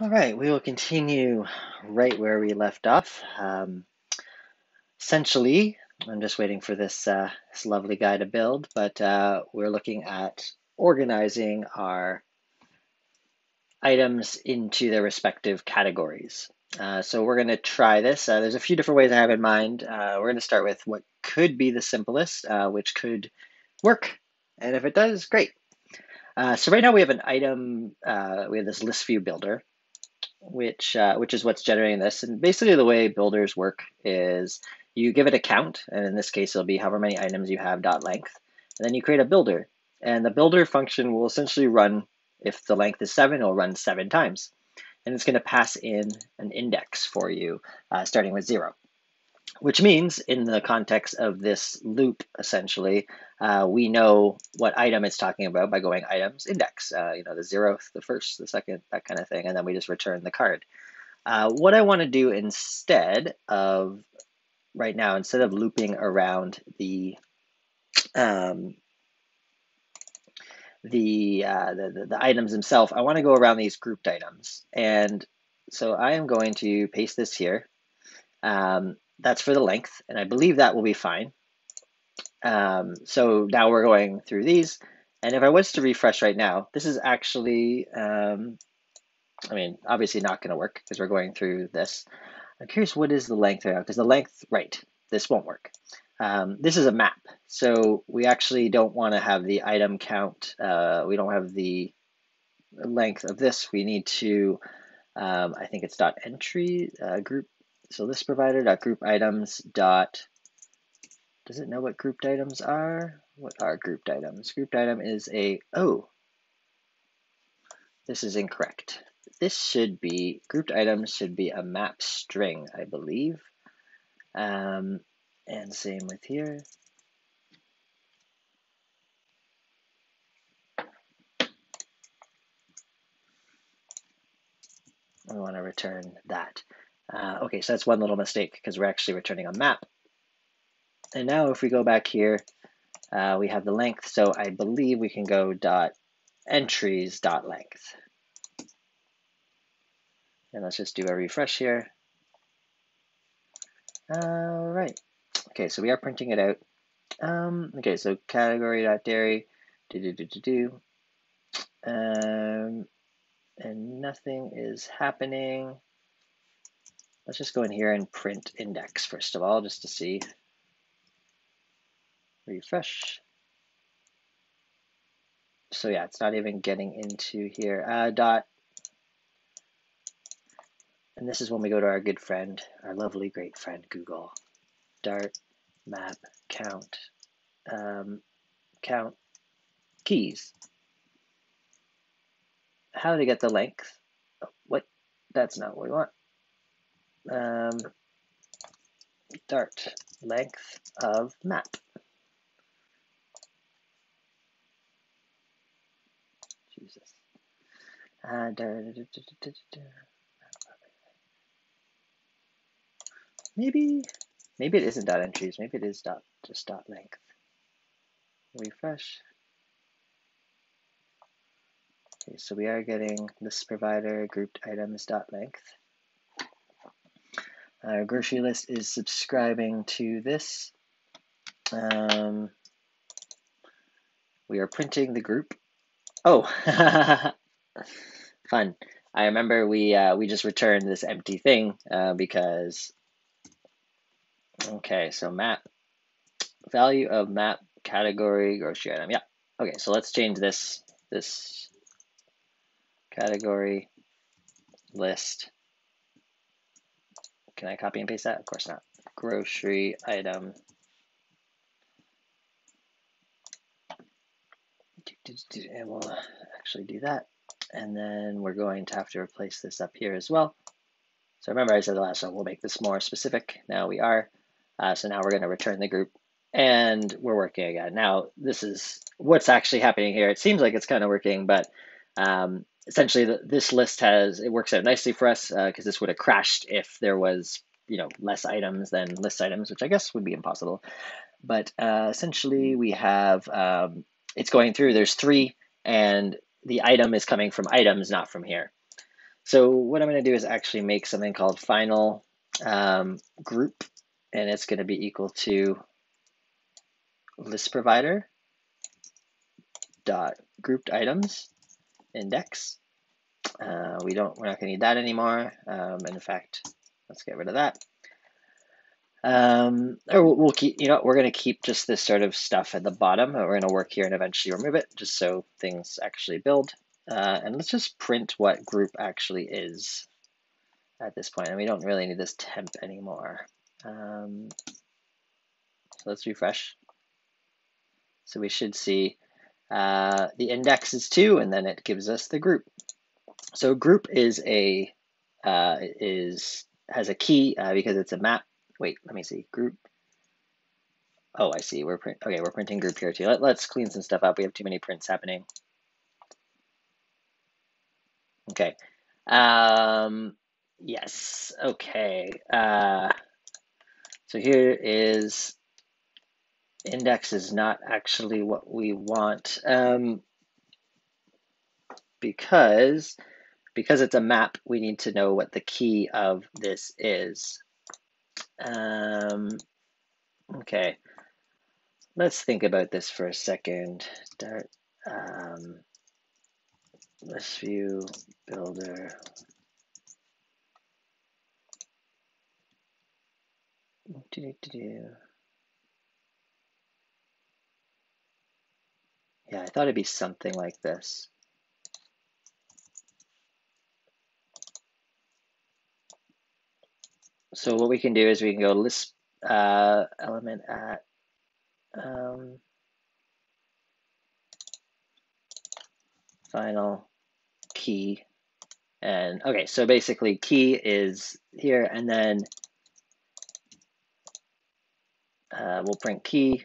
All right, we will continue right where we left off. Essentially, I'm just waiting for this lovely guy to build, but we're looking at organizing our items into their respective categories. So we're going to try this. There's a few different ways I have in mind. We're going to start with what could be the simplest, which could work. And if it does, great. So right now we have an item, we have this list view builder, which is what's generating this. And basically the way builders work is you give it a count, and in this case it'll be however many items you have dot length, and then you create a builder. And the builder function will essentially run, if the length is 7, it'll run 7 times. And it's going to pass in an index for you, starting with 0. Which means, in the context of this loop, essentially, we know what item it's talking about by going items index, the 0th, the 1st, the 2nd, that kind of thing, and then we just return the card. What I want to do instead of, right now, instead of looping around the items themselves, I want to go around these grouped items. And so I am going to paste this here. That's for the length, and I believe that will be fine. So now we're going through these, and if I was to refresh right now, this is actually, obviously not going to work because we're going through this. I'm curious, what is the length right now? Because the length, right, this won't work. This is a map, so we actually don't want to have the item count. We don't have the length of this. We need to, I think it's dot entry group. So list provider dot group items dot. Does it know what grouped items are? What are grouped items? Grouped item is this is incorrect. This should be, grouped items should be a map string, I believe. And same with here. We want to return that. Okay, so that's one little mistake because we're actually returning a map. And now if we go back here, we have the length. So I believe we can go dot entries dot length. And let's just do a refresh here. All right. Okay, so we are printing it out. Okay, so category.dairy, and nothing is happening. Let's just go in here and print index first of all, just to see. Refresh. So yeah, it's not even getting into here. Dot. And this is when we go to our good friend, our lovely great friend Google. Dart map count count keys. How to get the length? Oh, what? That's not what we want. Dart length of map. Jesus. Maybe it isn't dot entries. Maybe it is just dot length. Refresh. Okay, so we are getting list provider grouped items dot length. Our grocery list is subscribing to this. We are printing the group. Oh, fun. I remember we just returned this empty thing because, okay, so map, value of map category grocery item. Yeah, okay, so let's change this category list. Can I copy and paste that? Of course not. Grocery item. And we'll actually do that. And then we're going to have to replace this up here as well. So remember I said the last one, we'll make this more specific. Now we are. So now we're going to return the group and we're working again. Now this is what's actually happening here. It seems like it's kind of working, but essentially this list it works out nicely for us because this would have crashed if there was less items than list items, which I guess would be impossible. But essentially we have, it's going through, there's 3, and the item is coming from items, not from here. So what I'm going to do is actually make something called final group, and it's going to be equal to list provider dot grouped items index. We're not going to need that anymore. And in fact, let's get rid of that. Or we'll keep, we're going to keep just this sort of stuff at the bottom. We're going to work here and eventually remove it just so things actually build. And let's just print what group actually is at this point. And we don't really need this temp anymore. So let's refresh. So we should see the index is 2, and then it gives us the group. So group is has a key because it's a map. Wait, let me see. Group. Oh, I see. We're printing group here too. Let's clean some stuff up. We have too many prints happening. Okay. Yes. Okay. So here is index is not actually what we want because it's a map. We need to know what the key of this is. Okay. Let's think about this for a second. Dart, list view builder. Yeah, I thought it'd be something like this. So what we can do is we can go list element at final key. And okay, so basically key is here, and then we'll print key,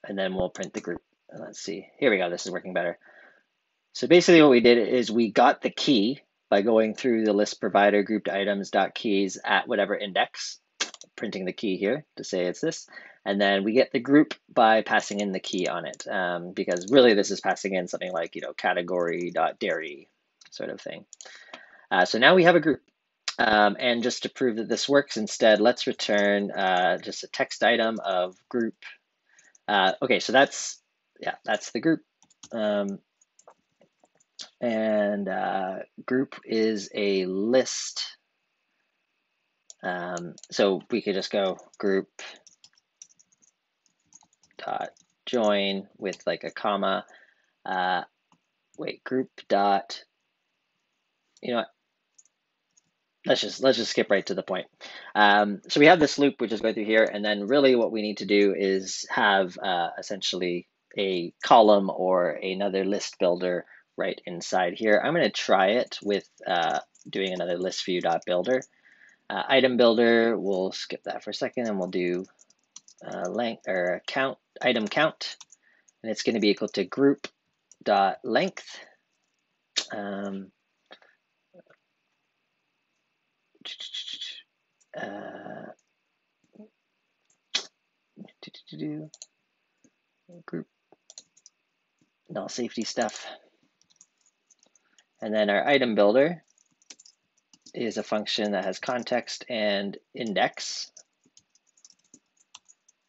and then we'll print the group. And let's see, here we go, this is working better. So basically what we did is we got the key by going through the list provider grouped items dot keys at whatever index, printing the key here to say it's this. And then we get the group by passing in the key on it, because really this is passing in something like, category.dairy sort of thing. So now we have a group. And just to prove that this works, instead, let's return just a text item of group. Okay, so that's the group. And group is a list. So we could just go group dot join with like a comma. Group dot. You know what? Let's just skip right to the point. So we have this loop which is going through here, and then really what we need to do is have essentially a column or another list builder right inside here. I'm going to try it with doing another list view dot builder. Item builder, we'll skip that for a second, and we'll do length or count item count, and it's going to be equal to group dot length. Group null safety stuff, and then our item builder is a function that has context and index,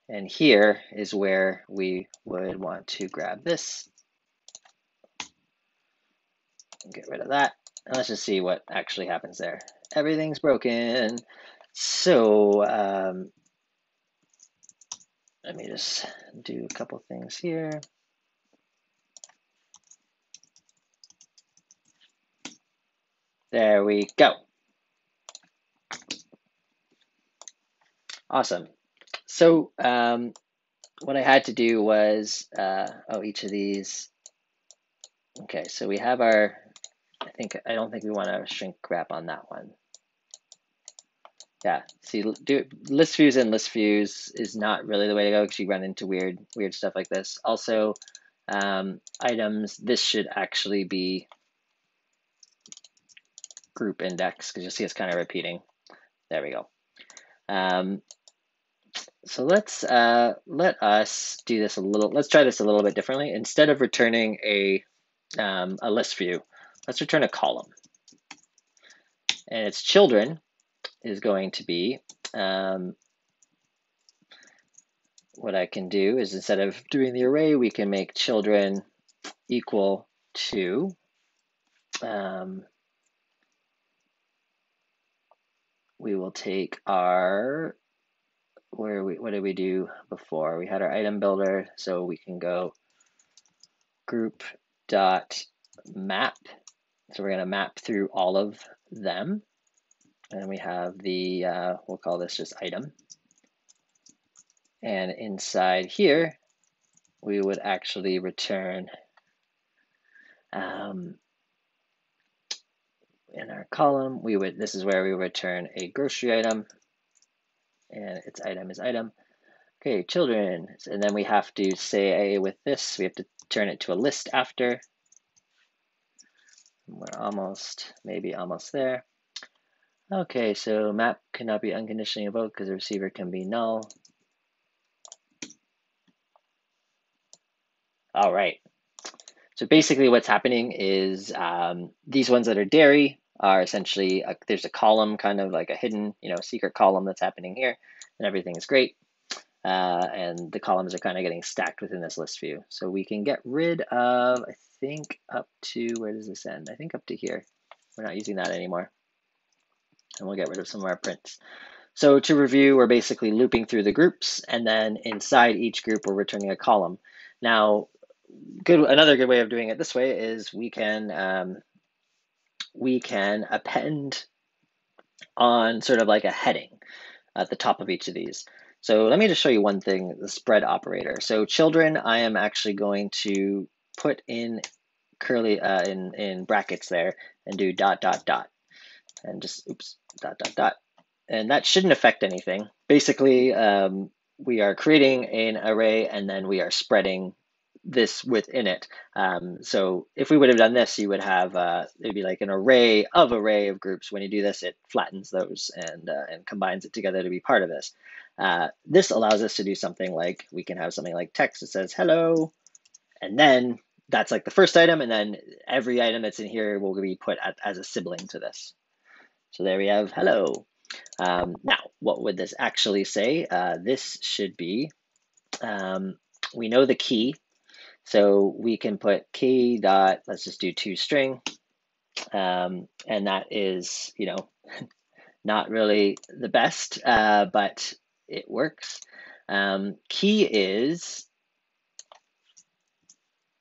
and here is where we would want to grab this, get rid of that, and let's just see what actually happens there. Everything's broken. So let me just do a couple things here. There we go. Awesome. So what I had to do was, each of these. Okay, so we have our, I don't think we want to shrink wrap on that one. Yeah, see, list views and list views is not really the way to go because you run into weird stuff like this. Also, items, this should actually be group index because you'll see it's kind of repeating. There we go. So let's let us do this a little. Let's try this a little bit differently. Instead of returning a list view, let's return a column. and its children is going to be, what I can do is instead of doing the array, we can make children equal to, we will take our, what did we do before? We had our item builder, so we can go group dot map. So we're going to map through all of them. And we have the, we'll call this just item. And inside here, we would actually return, in our column, this is where we return a grocery item, and its item is item. Okay, children, and then we have to say with this, we have to turn it to a list after. We're almost, maybe almost there. Okay, so map cannot be unconditionally invoked because the receiver can be null. All right. So basically what's happening is these ones that are dairy are essentially, there's a column, kind of like a hidden, secret column that's happening here, and everything is great. And the columns are kind of getting stacked within this list view. So we can get rid of, I think up to, where does this end? I think up to here. We're not using that anymore. And we'll get rid of some of our prints. So to review, we're basically looping through the groups, and then inside each group, we're returning a column. Now, another good way of doing it this way is we can append on sort of like a heading at the top of each of these. So let me just show you one thing, the spread operator. So children, I am actually going to put in curly, in brackets there, and do dot, dot, dot, and just, oops, dot, dot, dot. And that shouldn't affect anything. Basically, we are creating an array, and then we are spreading this within it. So if we would have done this, you would have, it'd be like an array of groups. When you do this, it flattens those and combines it together to be part of this. This allows us to do something like, we can have something like text that says hello, and then that's like the first item, and then every item that's in here will be put as a sibling to this. So there we have hello. Now, what would this actually say? This should be, we know the key, so we can put key dot, let's just do toString, and that is, not really the best, but it works. Key is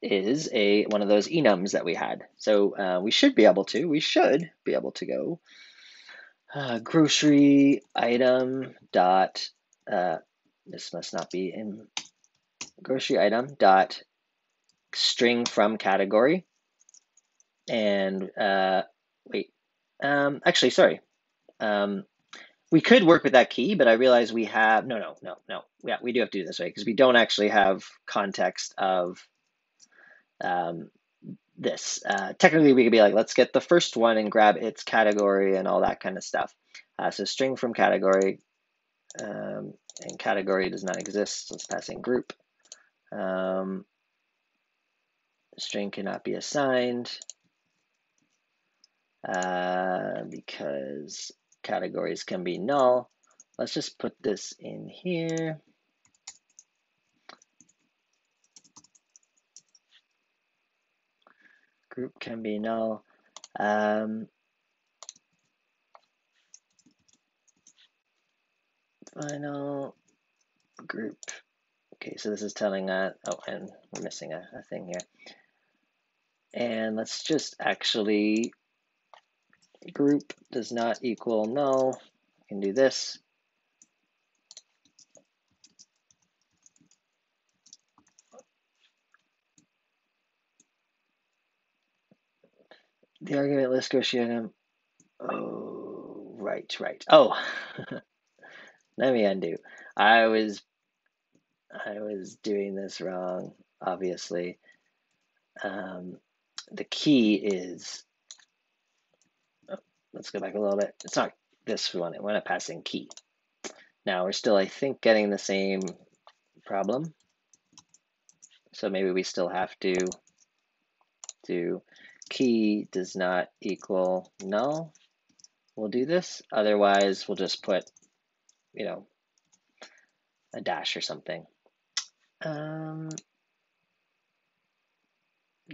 one of those enums that we had. So we should be able to go grocery item dot, this must not be in grocery item dot string from category. And wait, actually, sorry. We could work with that key, but I realize we have, no. Yeah, we do have to do it this way because we don't actually have context of this. Technically, we could be like, let's get the first one and grab its category and all that kind of stuff. So string from category, and category does not exist, so let's pass in group. String cannot be assigned because categories can be null. Let's just put this in here. Group can be null. Final group. Okay, so this is telling oh, and we're missing a thing here. And let's just actually, group does not equal null. I can do this. The argument list goes item. Oh, right. Oh, let me undo. I was doing this wrong, obviously. The key is, let's go back a little bit. It's not this one. We're not passing key. Now we're still, I think, getting the same problem. So maybe we still have to do key does not equal null. we'll do this. Otherwise, we'll just put, you know, a dash or something.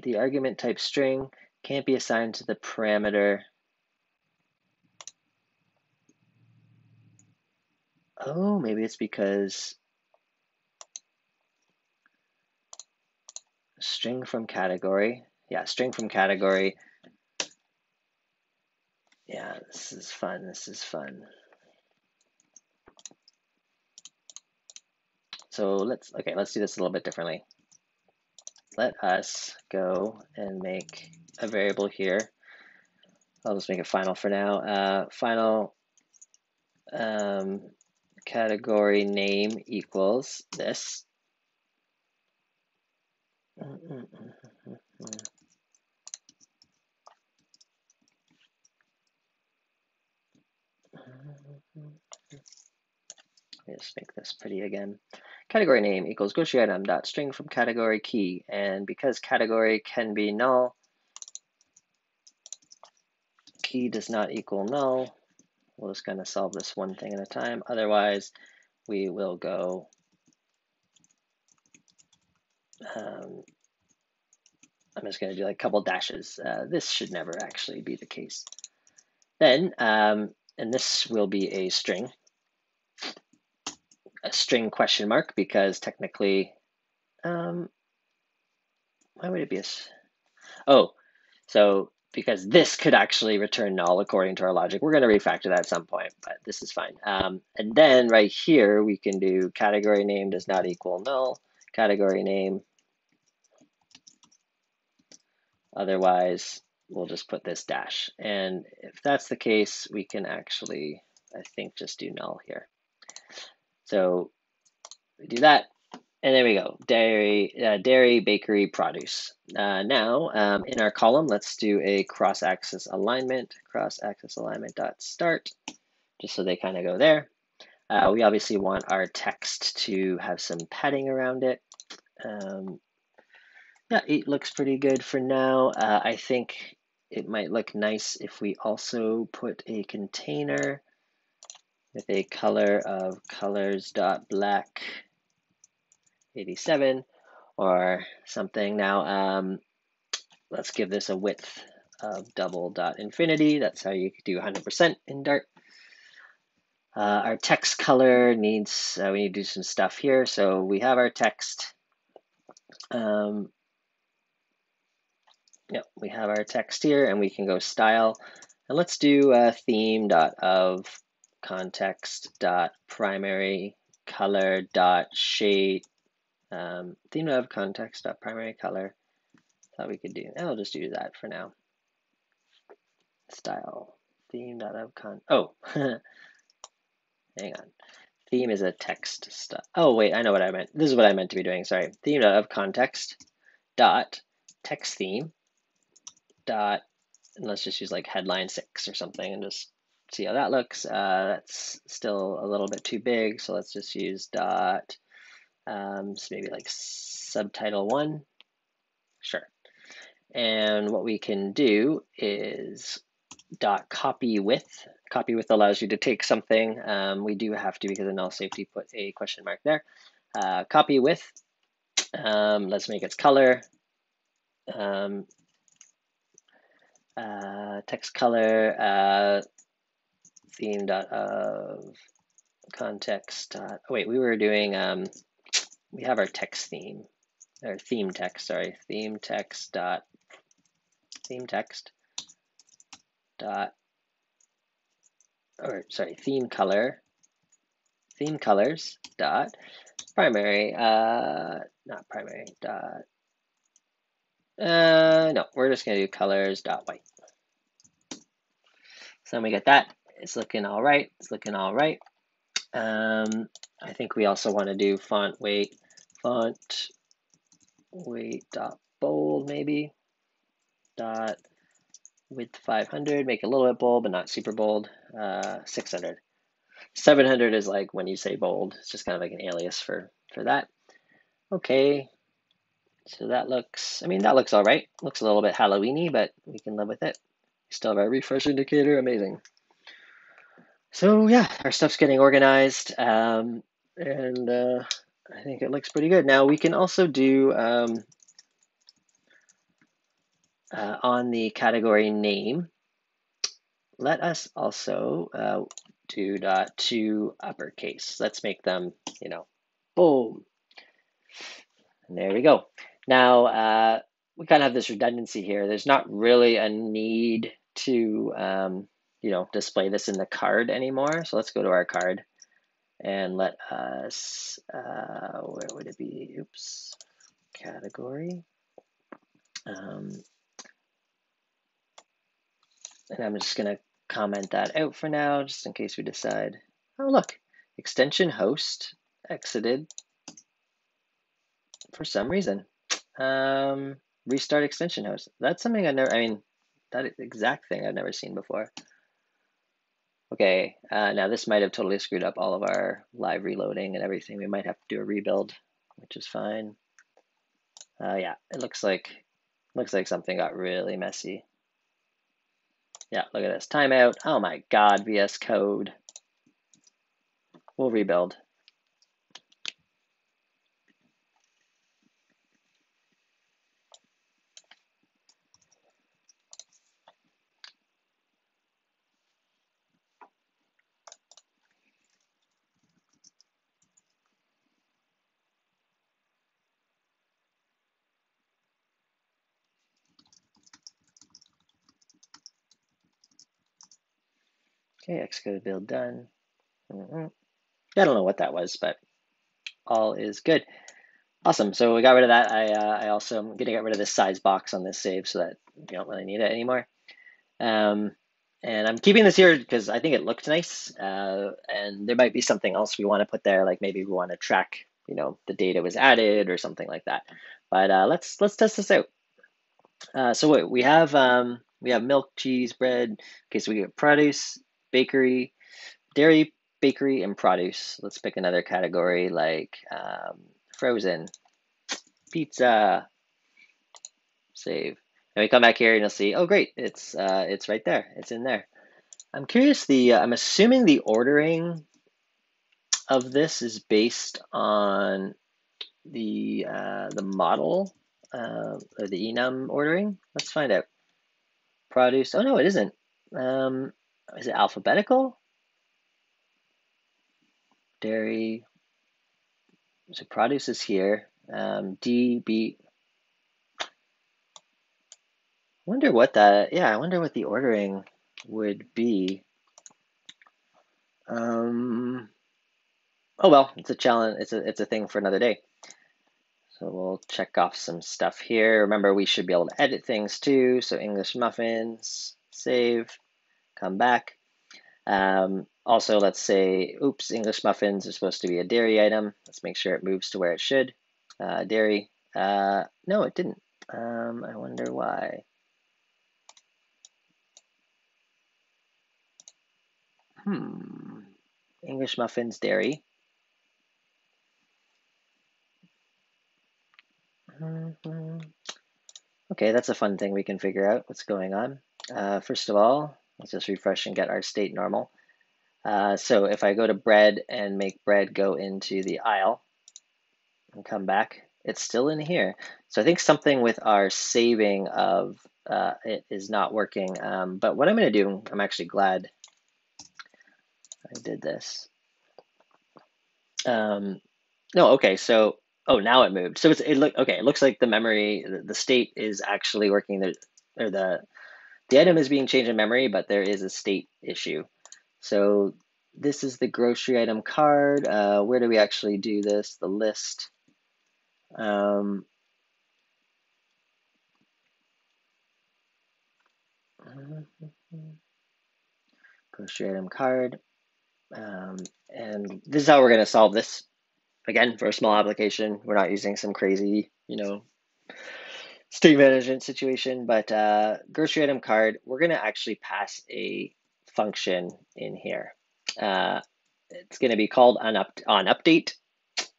The argument type string can't be assigned to the parameter. Oh, maybe it's because string from category. Yeah, string from category. Yeah, this is fun. This is fun. So let's do this a little bit differently. Let us go and make a variable here. I'll just make it final for now. Final category name equals this. Just make this pretty again. Category name equals grocery item dot string from category key, and because category can be null, key does not equal null. We're just going to solve this one thing at a time. Otherwise, we will go I'm just going to do like a couple dashes. This should never actually be the case. Then, and this will be a string question mark, because technically, why would it be so because this could actually return null according to our logic. We're going to refactor that at some point, but this is fine. And then right here, we can do category name does not equal null, category name. Otherwise, we'll just put this dash. And if that's the case, we can actually, I think, just do null here. So we do that, and there we go, dairy, bakery, produce. Now, in our column, let's do a cross-axis alignment dot start, just so they kind of go there. We obviously want our text to have some padding around it. Yeah, 8 looks pretty good for now. I think it might look nice if we also put a container with a color of colors.black 87 or something. Now, let's give this a width of double.infinity. That's how you do 100% in Dart. Our text color needs, we need to do some stuff here. So we have our text. Yep, we have our text here, and we can go style. And let's do theme.of context.primary color.shade. Theme.of context.primary color. Thought we could do. I'll just do that for now. Style theme.of con. Oh, hang on. Theme is a text stuff. Oh wait, I know what I meant. This is what I meant to be doing. Sorry. Theme.of context dot text theme dot, and let's just use like headline 6 or something and just see how that looks. That's still a little bit too big, so let's just use dot, so maybe like subtitle 1. Sure. And what we can do is dot copy width. Copy width allows you to take something. We do have to, because of null safety, put a question mark there. Copy width. Let's make its color. Text color, theme.of context. Wait, we were doing, we have our text theme, or theme text, sorry, theme text dot, theme text dot, or sorry, theme color, theme colors dot primary, not primary, dot, no, we're just gonna do colors dot white. So then we get that. It's looking all right. It's looking all right. I think we also want to do font weight dot bold, maybe dot width 500. Make it a little bit bold, but not super bold. 600. 700 is like when you say bold. It's just kind of like an alias for that. Okay. So that looks, I mean, that looks all right. Looks a little bit Halloween-y, but we can live with it. We still have our refresh indicator. Amazing. So yeah, our stuff's getting organized, and I think it looks pretty good. Now we can also do on the category name, let us also do .to uppercase. Let's make them, boom. And there we go. Now, we kind of have this redundancy here. There's not really a need to, display this in the card anymore. So let's go to our card and let us, where would it be? Oops, category. And I'm just going to comment that out for now, just in case we decide. Oh, look, extension host exited for some reason. Restart extension host. That's something that exact thing I've never seen before. Okay, now this might have totally screwed up all of our live reloading and everything. We might have to do a rebuild, which is fine. Yeah, it looks like something got really messy. Yeah, look at this timeout. Oh my God, VS Code. We'll rebuild. Okay, Xcode build done. I don't know what that was, but all is good. Awesome. So we got rid of that. I also am going to get rid of this size box on this save so that you don't really need it anymore. And I'm keeping this here because I think it looked nice. And there might be something else we want to put there, like maybe we want to track, the data was added or something like that. But let's test this out. So we have milk, cheese, bread. Okay, so we get produce, bakery, dairy, bakery, and produce. Let's pick another category like frozen, pizza, save. And we come back here and you'll see, oh great, it's right there. It's in there. I'm curious, I'm assuming the ordering of this is based on the model or the enum ordering. Let's find out. Produce. Oh no, it isn't. Is it alphabetical? Dairy. So produce is here. D, B. Wonder what that. Yeah, I wonder what the ordering would be. Oh well, it's a challenge. It's a thing for another day. So we'll check off some stuff here. Remember, we should be able to edit things too. So English muffins, save, come back. Also, let's say, oops, English muffins are supposed to be a dairy item. Let's make sure it moves to where it should. Dairy. No, it didn't. I wonder why. English muffins, dairy. Okay, that's a fun thing we can figure out what's going on. First of all, let's just refresh and get our state normal. So if I go to bread and make bread go into the aisle and come back, it's still in here. So I think something with our saving of it is not working. But what I'm going to do, I'm actually glad I did this. No, okay, so now it moved. So it looks like the memory, the state is actually working. Or the item is being changed in memory, but there is a state issue. So this is the grocery item card. Where do we actually do this? The list. Grocery item card. And this is how we're going to solve this. Again, for a small application, we're not using some crazy, state management situation, but grocery item card, we're going to actually pass a function in here. It's going to be called on update.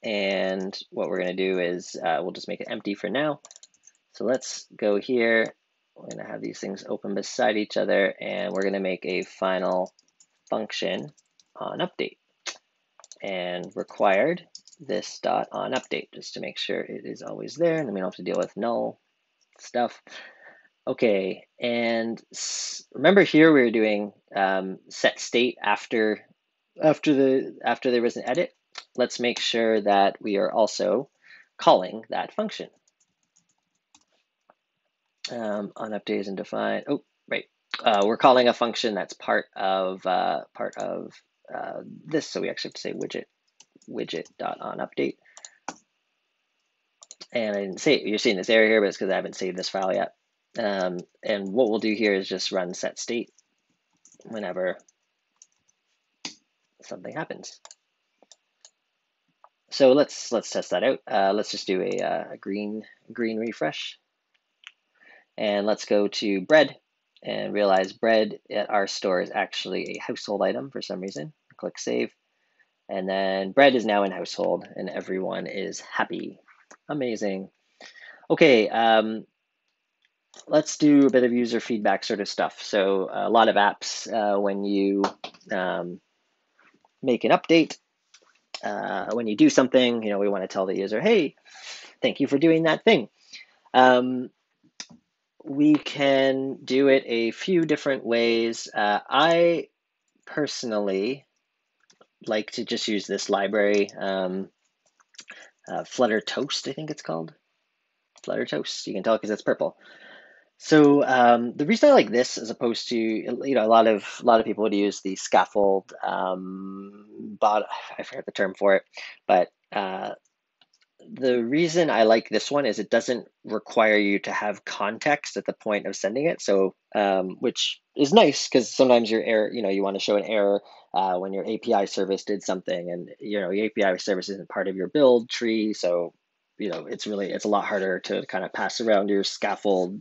And what we're going to do is we'll just make it empty for now. So let's go here. We're going to have these things open beside each other, and we're going to make a final function on update, and required this dot on update, just to make sure it is always there, and then we don't have to deal with null stuff. Okay, and remember here we were doing set state after there was an edit. Let's make sure that we are also calling that function. On update isn't defined. Oh, right. We're calling a function that's part of this, so we actually have to say widget dot on update. And I didn't say, you're seeing this error here, but it's because I haven't saved this file yet. And what we'll do here is just run set state whenever something happens. So let's test that out. Let's just do a green refresh, and let's go to bread and realize bread at our store is actually a household item for some reason. Click save, and then bread is now in household, and everyone is happy. Amazing. Okay, let's do a bit of user feedback sort of stuff. So a lot of apps, when you make an update, when you do something, we want to tell the user, hey, thank you for doing that thing. We can do it a few different ways. I personally like to just use this library, Flutter Toast, I think it's called. Flutter Toast, you can tell because it's purple. So the reason I like this, as opposed to, a lot of people would use the scaffold bot. I forget the term for it, but the reason I like this one is it doesn't require you to have context at the point of sending it. So which is nice, because sometimes your error, you want to show an error when your API service did something, and your API service isn't part of your build tree, so it's a lot harder to kind of pass around your scaffold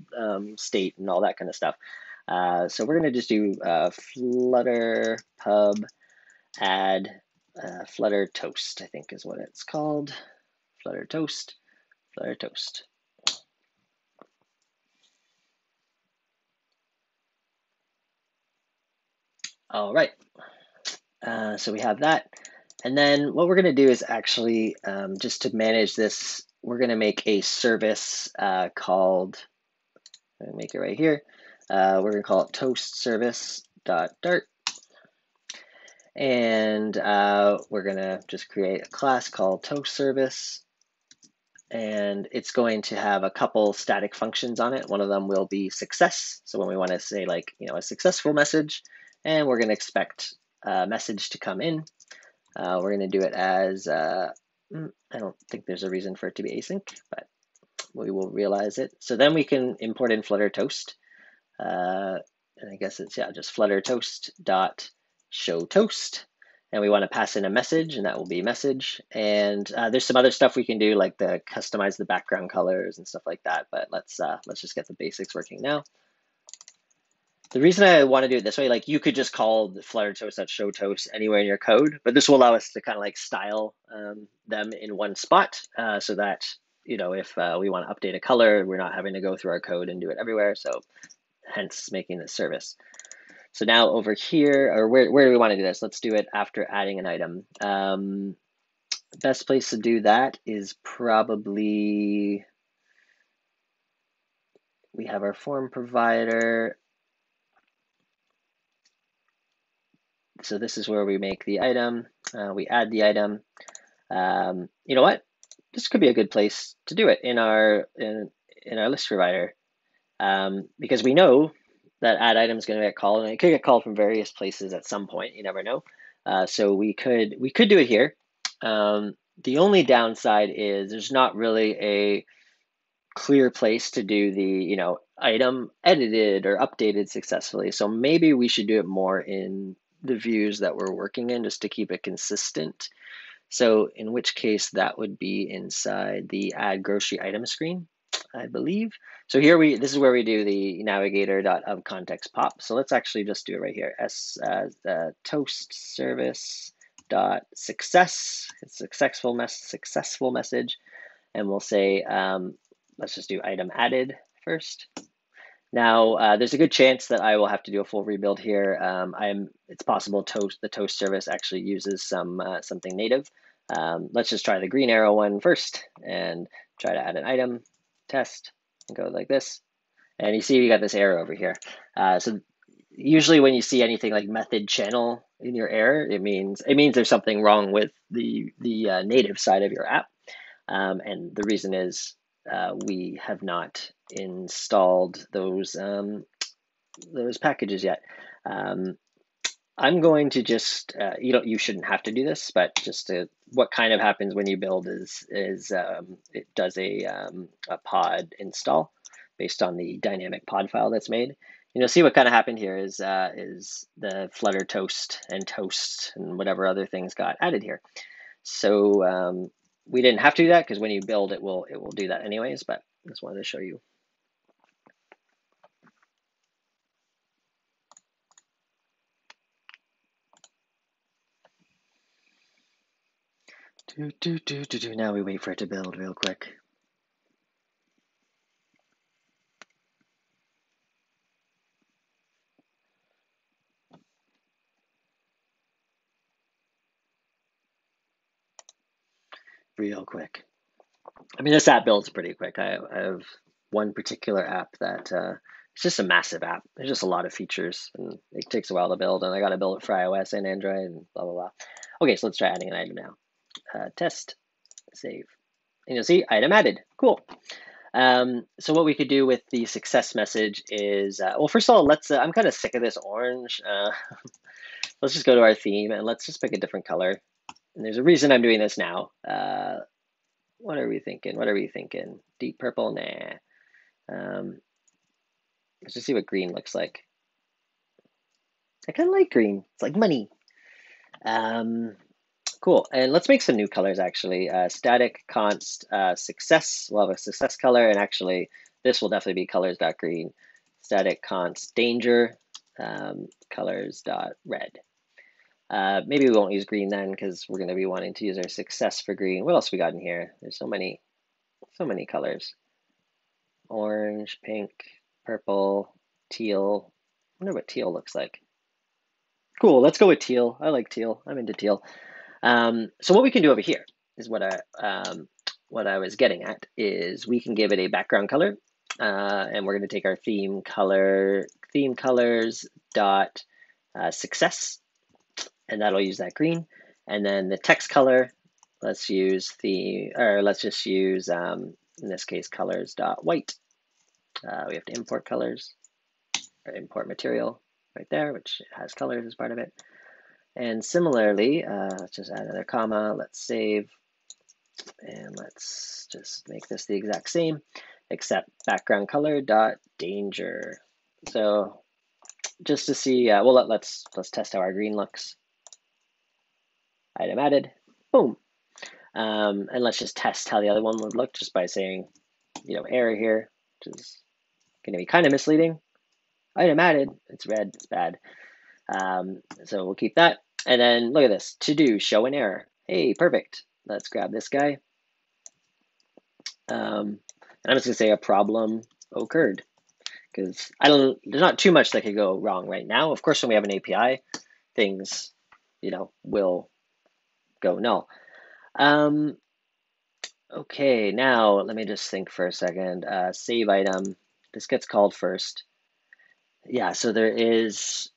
state and all that kind of stuff. So we're going to just do Flutter pub add Flutter Toast, I think is what it's called. Flutter Toast, Flutter Toast. All right, so we have that. And then what we're going to do is actually, just to manage this, we're going to make a service called, I'm going to make it right here. We're going to call it toast service.dart. And we're going to just create a class called toast service. And it's going to have a couple static functions on it. One of them will be success. So when we want to say, like, a successful message, and we're going to expect a message to come in. We're going to do it as, I don't think there's a reason for it to be async, but we will realize it. So then we can import in Flutter Toast. And I guess it's, just Flutter Toast dot show toast. And we want to pass in a message, and that will be message. And there's some other stuff we can do, like customize the background colors and stuff like that. But let's just get the basics working now. The reason I want to do it this way, like, you could just call the Flutter Toast.show toast anywhere in your code, but this will allow us to kind of like style them in one spot, so that if we want to update a color, we're not having to go through our code and do it everywhere. So hence making this service. So now over here, or where do we want to do this? Let's do it after adding an item. Best place to do that is probably, we have our form provider. So this is where we make the item. We add the item. You know what? This could be a good place to do it in our list provider, because we know that add item is going to get called, and it could get called from various places at some point. You never know. So we could do it here. The only downside is there's not really a clear place to do the item edited or updated successfully. So maybe we should do it more in the views that we're working in, just to keep it consistent. So in which case that would be inside the add grocery item screen, I believe. So here this is where we do the navigator.ofContext pop. So let's actually just do it right here. Toast service dot success, successful message, and we'll say let's just do item added first. Now, there's a good chance that I will have to do a full rebuild here. It's possible the toast service actually uses something native. Let's just try the green arrow one first and try to add an item, test, and go like this. And you see we got this error over here. So usually when you see anything like method channel in your error, it means there's something wrong with the native side of your app. And the reason is we have not installed those packages yet. I'm going to just you shouldn't have to do this, but what kind of happens when you build is it does a pod install based on the dynamic pod file that's made. And you'll see what kind of happened here is the Flutter toast and whatever other things got added here. So we didn't have to do that because when you build it will do that anyways, but I just wanted to show you. Now we wait for it to build real quick. Real quick. I mean, this app builds pretty quick. I have one particular app that it's just a massive app. There's just a lot of features, and it takes a while to build. And I got to build it for iOS and Android, and blah blah blah. Okay, so let's try adding an item now. Test, save, and you'll see item added. Cool. So what we could do with the success message is, well, first of all, I'm kind of sick of this orange. Let's just go to our theme and let's just pick a different color. And there's a reason I'm doing this now. What are we thinking? Deep purple? Nah. Let's just see what green looks like. I kind of like green. It's like money. Cool. And let's make some new colors, actually. Static const success. We'll have a success color. And actually, this will definitely be colors.green. Static const danger, colors.red. Maybe we won't use green then because we're going to be wanting to use our success for green. What else we got in here? There's so many colors. Orange, pink, purple, teal. I wonder what teal looks like. Cool, let's go with teal. I like teal. I'm into teal. So what we can do over here is what I was getting at is we can give it a background color, and we're going to take our theme colors dot success, and that'll use that green. And then the text color, let's just use in this case colors dot white. We have to import colors or import material right there, which has colors as part of it. And similarly, let's just add another comma. Let's save, and let's just make this the exact same, except background color dot danger. So just to see, well, let's test how our green looks. Item added, boom. And let's just test how the other one would look just by saying, error here, which is going to be kind of misleading. Item added, it's red, it's bad. So we'll keep that. And then look at this, to do, show an error. Hey, perfect. Let's grab this guy. And I'm just gonna say a problem occurred because there's not too much that could go wrong right now. Of course, when we have an API, things, will go null. Okay, now let me just think for a second. Save item. This gets called first. Yeah, so there is.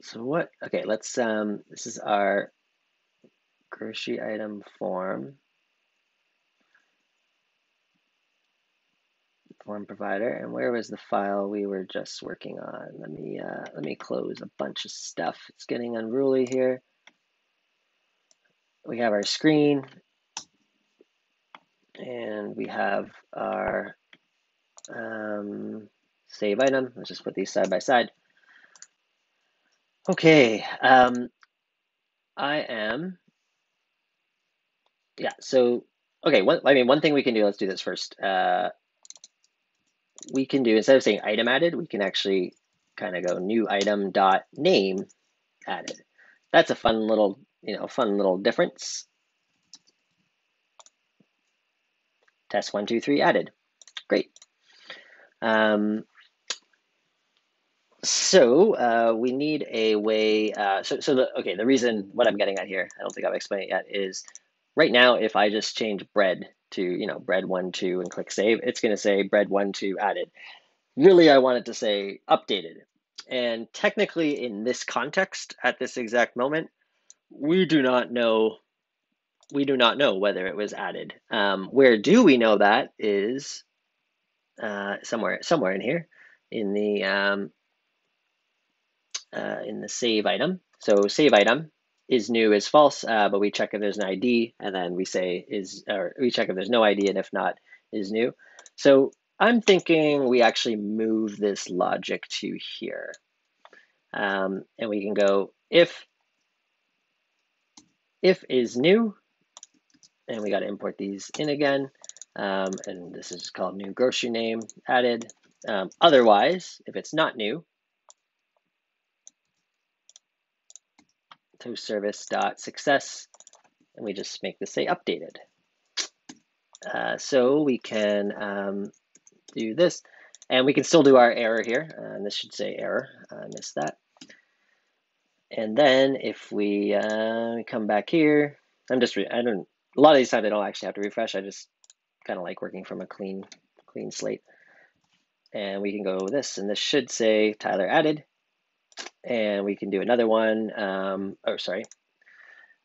So what? Okay, let's. This is our grocery item form provider, and where was the file we were just working on? Let me close a bunch of stuff. It's getting unruly here. We have our screen, and we have our save item. Let's just put these side by side. Okay, so, okay, one thing we can do, let's do this first. We can do, instead of saying item added, we can actually kind of go new item dot name added. that's a fun little, fun little difference. Test 1, 2, 3 added. Great. So we need a way. The reason what I'm getting at here, I don't think I've explained it yet, is right now if I just change bread to bread 1, 2 and click save, it's going to say bread 1, 2 added. Really, I want it to say updated. And technically, in this context, at this exact moment, we do not know. We do not know whether it was added. Where do we know that is somewhere in here in the save item. So save item is new is false, but we check if there's an ID, and then we say we check if there's no ID, and if not, is new. So I'm thinking we actually move this logic to here, and we can go if is new, and we got to import these in again, and this is called new grocery name added. Otherwise, if it's not new, to service.success, and we just make this say updated. So we can do this, and we can still do our error here, and this should say error. I missed that. And then if we come back here, a lot of these times I don't actually have to refresh. I just kind of like working from a clean slate. And we can go this, and this should say Tyler added. And we can do another one.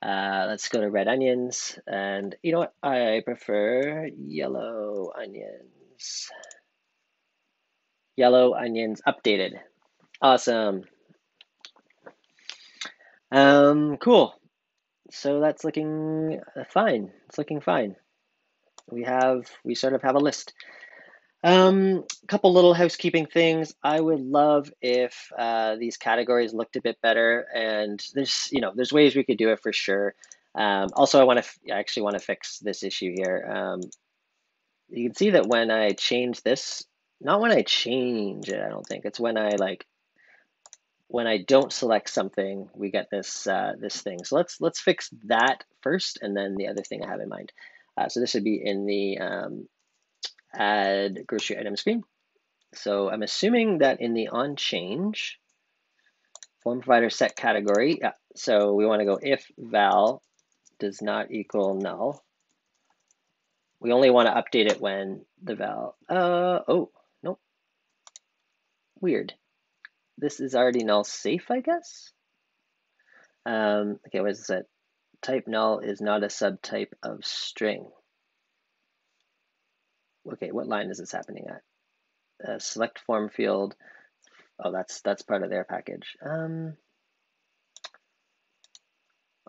Let's go to red onions, and you know what? I prefer yellow onions. Yellow onions updated. Awesome. Cool. So that's looking fine. It's looking fine. We sort of have a list. A couple little housekeeping things. I would love if these categories looked a bit better, and there's ways we could do it for sure. Also, I actually want to fix this issue here. You can see that when I change this, not when I change it, I don't think it's when I don't select something, we get this this thing. So let's fix that first, and then the other thing I have in mind. So this would be in the add grocery item screen. So I'm assuming that in the on change form provider set category, so we want to go if val does not equal null. We only want to update it when the val. Oh no, weird. This is already null safe, I guess. Okay, what is that? Type null is not a subtype of string. Okay, what line is this happening at? Select form field. Oh, that's part of their package.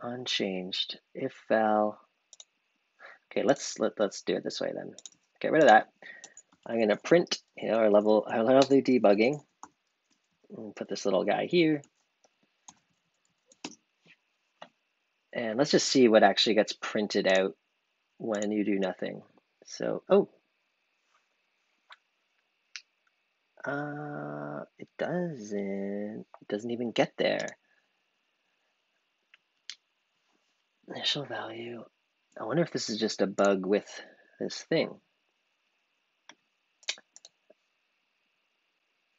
Unchanged. If val. Okay, let's do it this way then. Get rid of that. I'm going to print, our lovely debugging. We'll put this little guy here. And let's just see what actually gets printed out when you do nothing. So, it doesn't even get there. Initial value. I wonder if this is just a bug with this thing.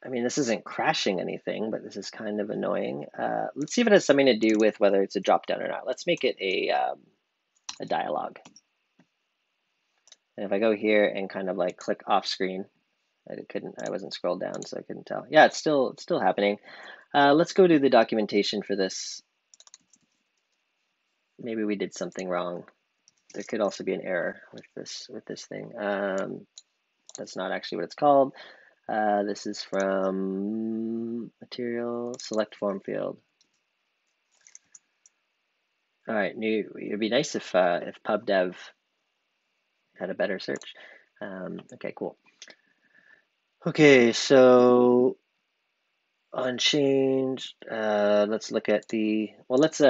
I mean, this isn't crashing anything, but this is kind of annoying. Let's see if it has something to do with whether it's a dropdown or not. Let's make it a dialog. And if I go here and kind of like click off screen, I wasn't scrolled down, so I couldn't tell. Yeah, it's still happening. Let's go to the documentation for this. Maybe we did something wrong. There could also be an error with this thing. That's not actually what it's called. This is from material select form field. All right, it'd be nice if pubdev had a better search. Okay, cool. Okay, so unchanged. Let's look at let's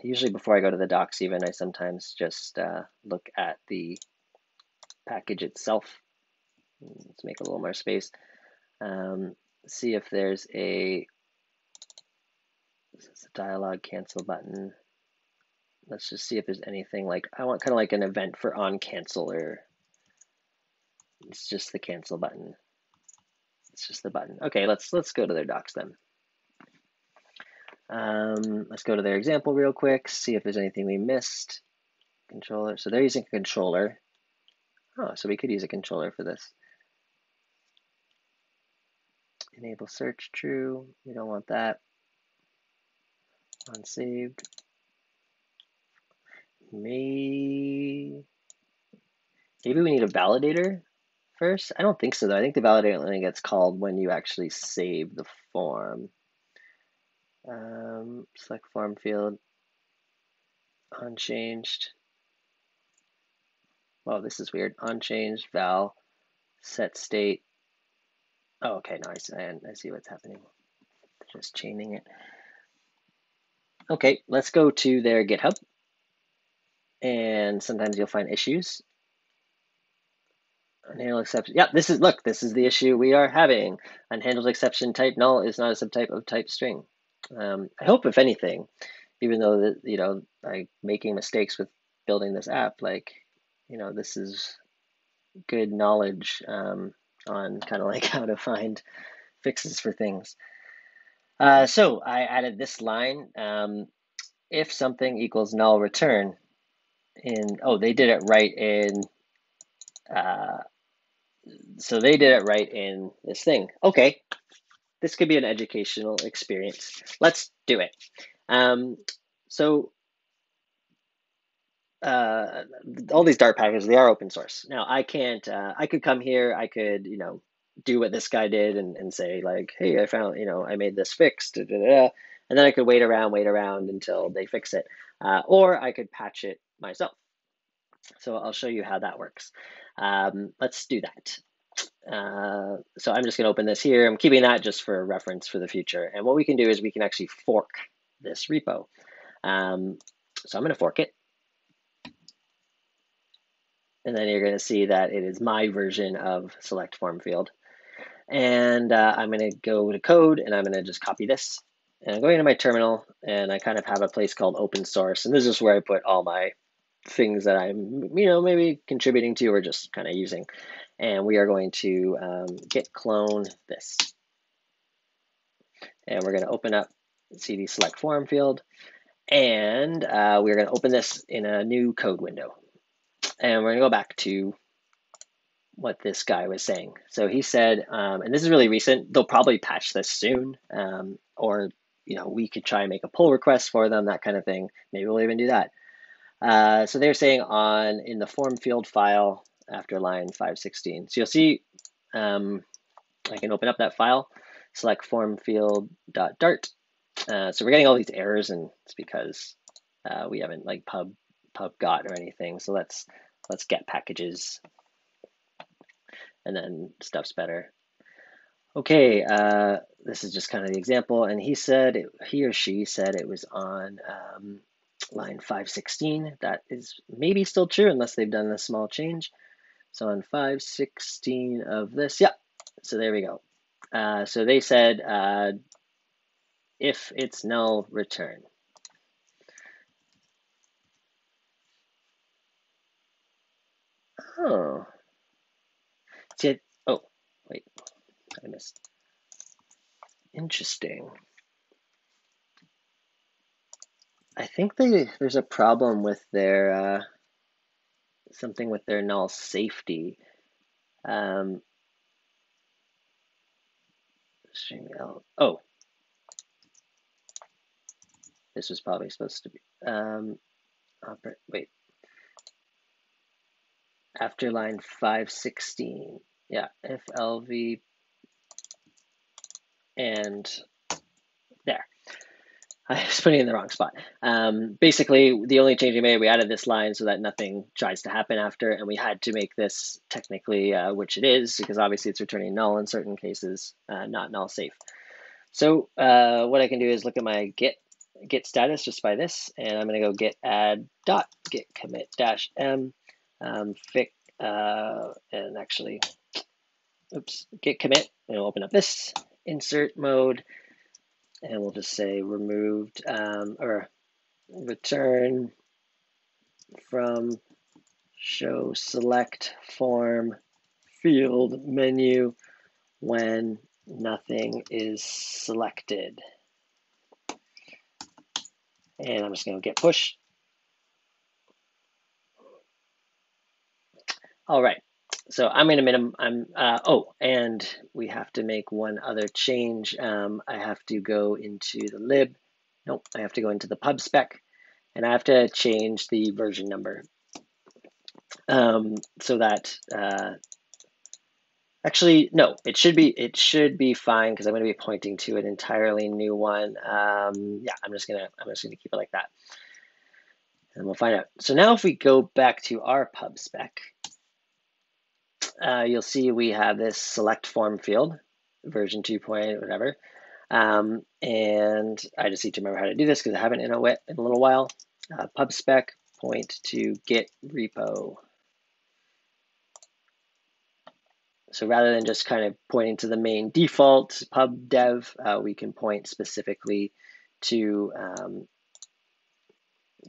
usually before I go to the docs even, I sometimes just look at the package itself. Let's make a little more space. See if there's a So it's a dialog cancel button. Let's just see if there's anything like, I want kind of like an event for on cancel, or it's just the cancel button. It's just the button. Okay, let's go to their docs then. Let's go to their example real quick, see if there's anything we missed. Controller. So they're using a controller. Oh, so we could use a controller for this. Enable search true. We don't want that. Unsaved. Maybe we need a validator first. I don't think so though. I think the validator only gets called when you actually save the form. Select form field. Unchanged. Well, this is weird. Unchanged val set state. Oh, okay. No, I see what's happening. Just chaining it. Okay, let's go to their GitHub. And sometimes you'll find issues. Unhandled exception. Yeah, this is the issue we are having. Unhandled exception type null is not a subtype of type string. I hope, if anything, even though that I'm making mistakes with building this app, this is good knowledge on kind of like how to find fixes for things. So I added this line: if something equals null, return. They did it right in. So they did it right in this thing. Okay, this could be an educational experience. Let's do it. So all these Dart packages, they are open source. Now I can't, I could come here, I could, do what this guy did and say like, hey, I found, I made this fix, and then I could wait around until they fix it. Or I could patch it myself. So I'll show you how that works. Let's do that. So I'm just going to open this here. I'm keeping that just for reference for the future. And what we can do is we can actually fork this repo. So I'm going to fork it. And then you're going to see that it is my version of select form field. And I'm going to go to code, and I'm going to just copy this. And I'm going to my terminal, and I kind of have a place called open source. And this is where I put all my things that I'm, maybe contributing to or just kind of using. And we are going to git clone this. And we're going to open up cd select form field. And we're going to open this in a new code window. And we're going to go back to what this guy was saying. So he said, and this is really recent, they'll probably patch this soon, or we could try and make a pull request for them, that kind of thing. Maybe we'll even do that. So they're saying in the form field file after line 516. So you'll see, I can open up that file, select form field.dart. So we're getting all these errors, and it's because we haven't like pub got or anything. So let's get packages. And then stuff's better. Okay, this is just kind of the example. And he or she said it was on line 516. That is maybe still true unless they've done a small change. So on 516 of this, yeah. So there we go. So they said if it's null, return. Oh. Oh, wait, I missed. Interesting. I think there's a problem with their something with their null safety. String L. Oh, this was probably supposed to be. Wait. After line 516, yeah, if LV and there. I was putting it in the wrong spot. Basically, the only change we made, we added this line so that nothing tries to happen after, and we had to make this technically, which it is, because obviously it's returning null in certain cases, not null safe. So what I can do is look at my git status just by this, and I'm going to go git add dot git commit dash m fic and actually, oops, git commit, and we'll open up this insert mode. and we'll just say removed or return from show select form field menu when nothing is selected. And I'm just going to get push. All right. So I'm going to oh, and we have to make one other change. I have to go into the lib. Nope, I have to go into the pub spec, and I have to change the version number so that actually no, it should be fine because I'm going to be pointing to an entirely new one. Yeah, I'm just gonna keep it like that, and we'll find out. So now if we go back to our pub spec. You'll see we have this select form field, version 2 point whatever. And I just need to remember how to do this because I haven't in a little while. Pub spec point to Git repo. So rather than just kind of pointing to the main default pub dev, we can point specifically to a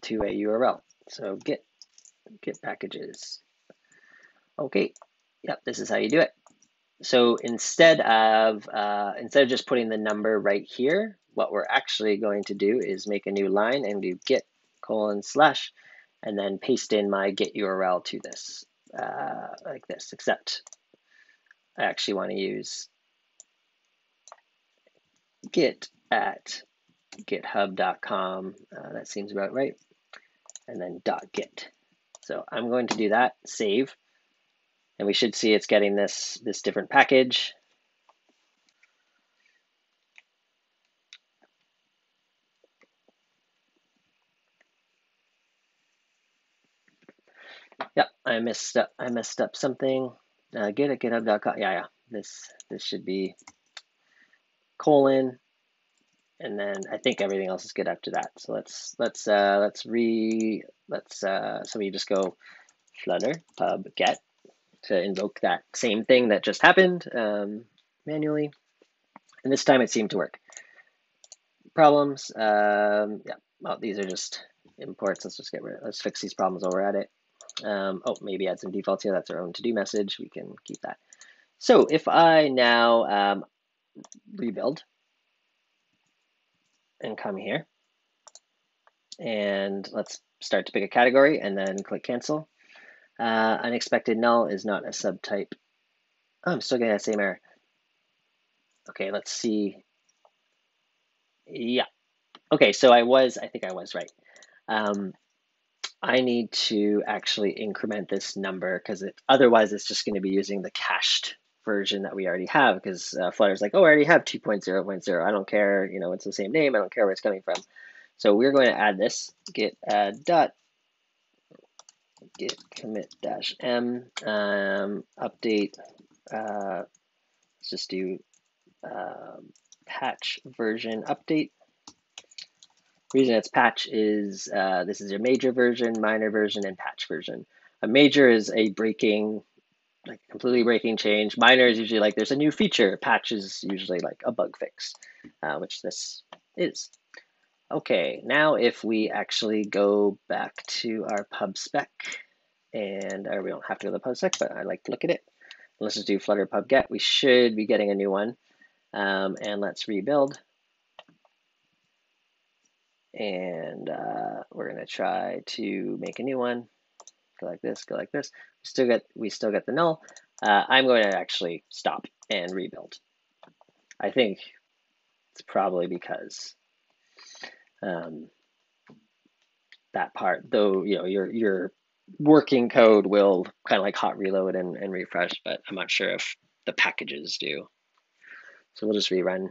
URL. So git packages. Okay, yep, this is how you do it. So instead of just putting the number right here, what we're actually going to do is make a new line and do git :/ and then paste in my git URL to this like this, except I actually want to use git at github.com. That seems about right. And then .git. So I'm going to do that, save, and we should see it's getting this different package. Yep, I messed up something. Git at github.com. Yeah. This should be colon, and then I think everything else is good after that. So so we just go Flutter pub get to invoke that same thing that just happened manually, and this time it seemed to work. Problems. Yeah. Well, these are just imports. Let's fix these problems while we're at it. Oh, maybe add some defaults here. That's our own to-do message. We can keep that. So if I now rebuild and come here, and let's start to pick a category and then click cancel. Unexpected null is not a subtype. Oh, I'm still getting that same error. Okay, let's see. Yeah. Okay, so I think I was right. I need to actually increment this number because otherwise it's just going to be using the cached version that we already have because Flutter's like, oh, I already have 2.0.0. I don't care, it's the same name. I don't care where it's coming from. So we're going to add this git add dot git commit -m update. Let's just do patch version update. Reason it's patch is this is your major version, minor version, and patch version. A major is a completely breaking change. Minor is usually like there's a new feature. Patch is usually like a bug fix, which this is. Okay, now if we actually go back to our pub spec, and we don't have to go to the pub spec, but I like to look at it. Let's just do Flutter pub get. We should be getting a new one. And let's rebuild. And we're going to try to make a new one. Go like this, go like this. We still get the null. I'm going to actually stop and rebuild. I think it's probably because that part, though, your working code will kind of like hot reload and refresh, but I'm not sure if the packages do. So we'll just rerun.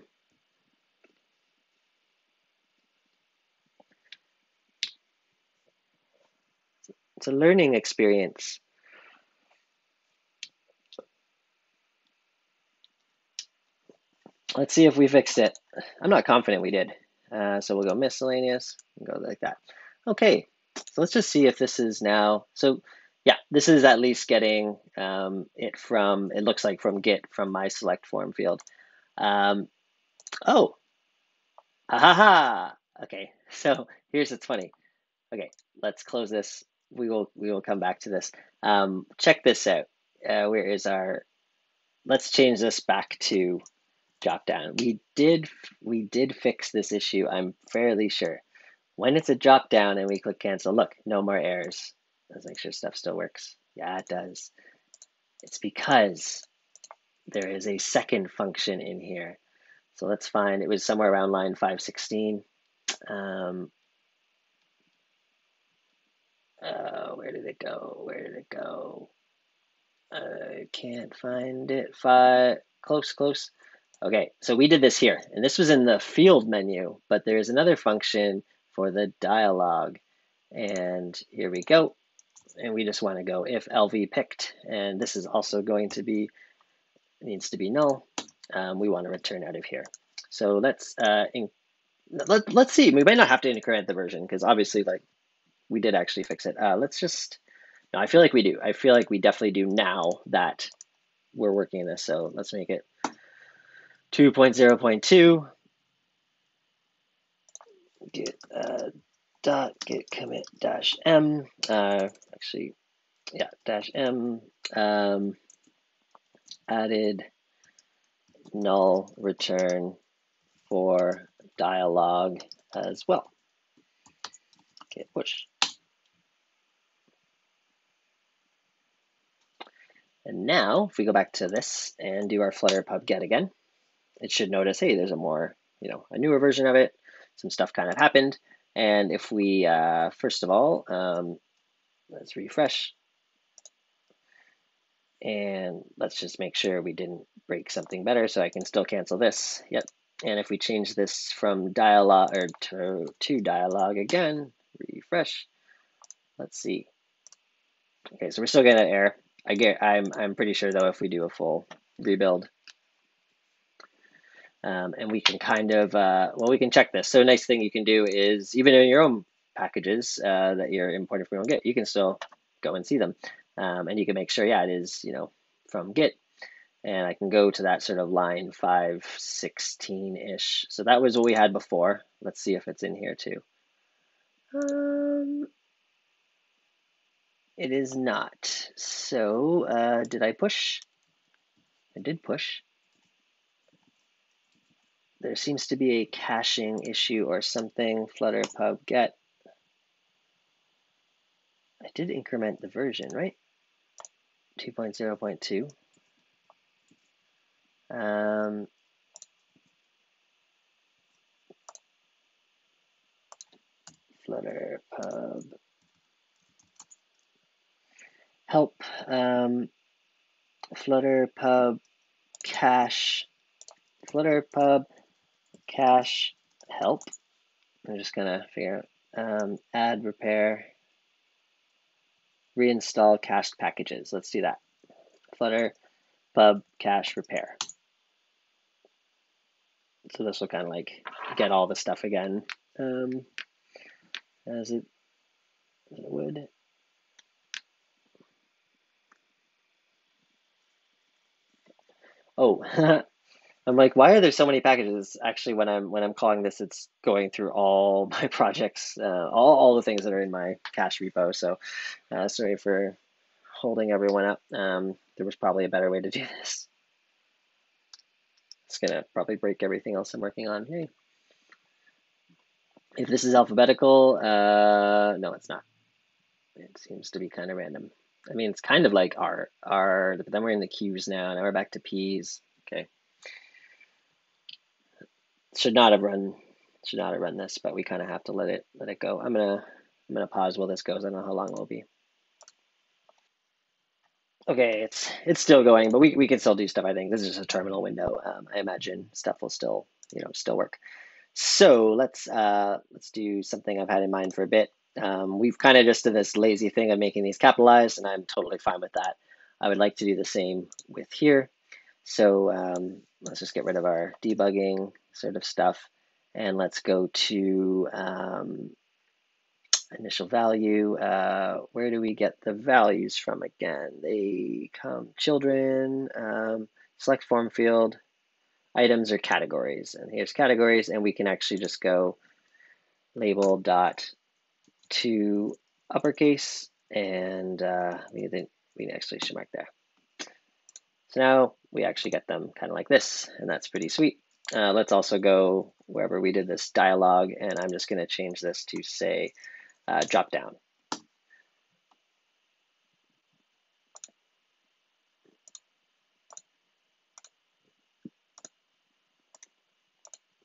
It's a learning experience. Let's see if we fixed it. I'm not confident we did. So we'll go miscellaneous and go like that. Okay, so let's just see if this is now. So yeah, this is at least getting it looks like from Git from my select form field. Oh, Ha ha ha. Okay, so here's what's funny. Okay, let's close this. We will come back to this. Check this out. Where is our? Let's change this back to drop down. We did fix this issue. I'm fairly sure. When it's a drop down and we click cancel, look, no more errors. Let's make sure stuff still works. Yeah, it does. It's because there is a second function in here. So let's find, it was somewhere around line 516. Where did it go? Where did it go? I can't find it. Close. Okay, so we did this here, and this was in the field menu, but there's another function for the dialog. And here we go. And we just want to go if LV picked, and this is also going to be, needs to be null. We want to return out of here. So let's see. We might not have to increment the version because obviously, like, we did actually fix it. Let's just. No, I feel like we do. I feel like we definitely do now that we're working this. So let's make it 2.0.2. Git git commit -m. Actually, yeah, -m. Added null return for dialog as well. Okay, push. And now, if we go back to this and do our Flutter pub get again, it should notice, hey, there's a more, a newer version of it. Some stuff kind of happened. And if we, first of all, let's refresh. And let's just make sure we didn't break something better, so I can still cancel this. Yep. And if we change this from dialog or to dialog again, refresh. Let's see. Okay, so we're still getting an error. I'm pretty sure though if we do a full rebuild, and we can kind of we can check this. So a nice thing you can do is even in your own packages that you're importing from your own Git, you can still go and see them, and you can make sure, yeah, it is from Git. And I can go to that sort of line 516-ish. So that was what we had before. Let's see if it's in here too. It is not. So did I push? I did push. There seems to be a caching issue or something. Flutter pub get. I did increment the version, right? 2.0.2. Flutter pub help. Flutter pub cache. Flutter pub cache help. I'm just gonna figure out add repair reinstall cached packages. Let's do that. Flutter pub cache repair. So this will kind of like get all the stuff again as it would. Oh, I'm like, why are there so many packages? Actually, when I'm calling this, it's going through all my projects, all the things that are in my cache repo. So sorry for holding everyone up. There was probably a better way to do this. It's gonna probably break everything else I'm working on. Hey, if this is alphabetical, no, it's not. It seems to be kind of random. I mean, it's kind of like R, but then we're in the Q's now. Now we're back to P's. Okay. Should not have run this, but we kind of have to let it go. I'm gonna pause while this goes. I don't know how long it will be. Okay, it's still going, but we can still do stuff. I think this is just a terminal window. I imagine stuff will still work. So let's do something I've had in mind for a bit. We've kind of just done this lazy thing of making these capitalized, and I'm totally fine with that. I would like to do the same with here. So let's just get rid of our debugging sort of stuff, and let's go to initial value. Where do we get the values from again? They come children, select form field. items or categories. And here's categories, and we can actually just go label dot to uppercase, and we actually should mark there. So now we actually get them kind of like this, and that's pretty sweet. Let's also go wherever we did this dialog, and I'm just going to change this to say drop down.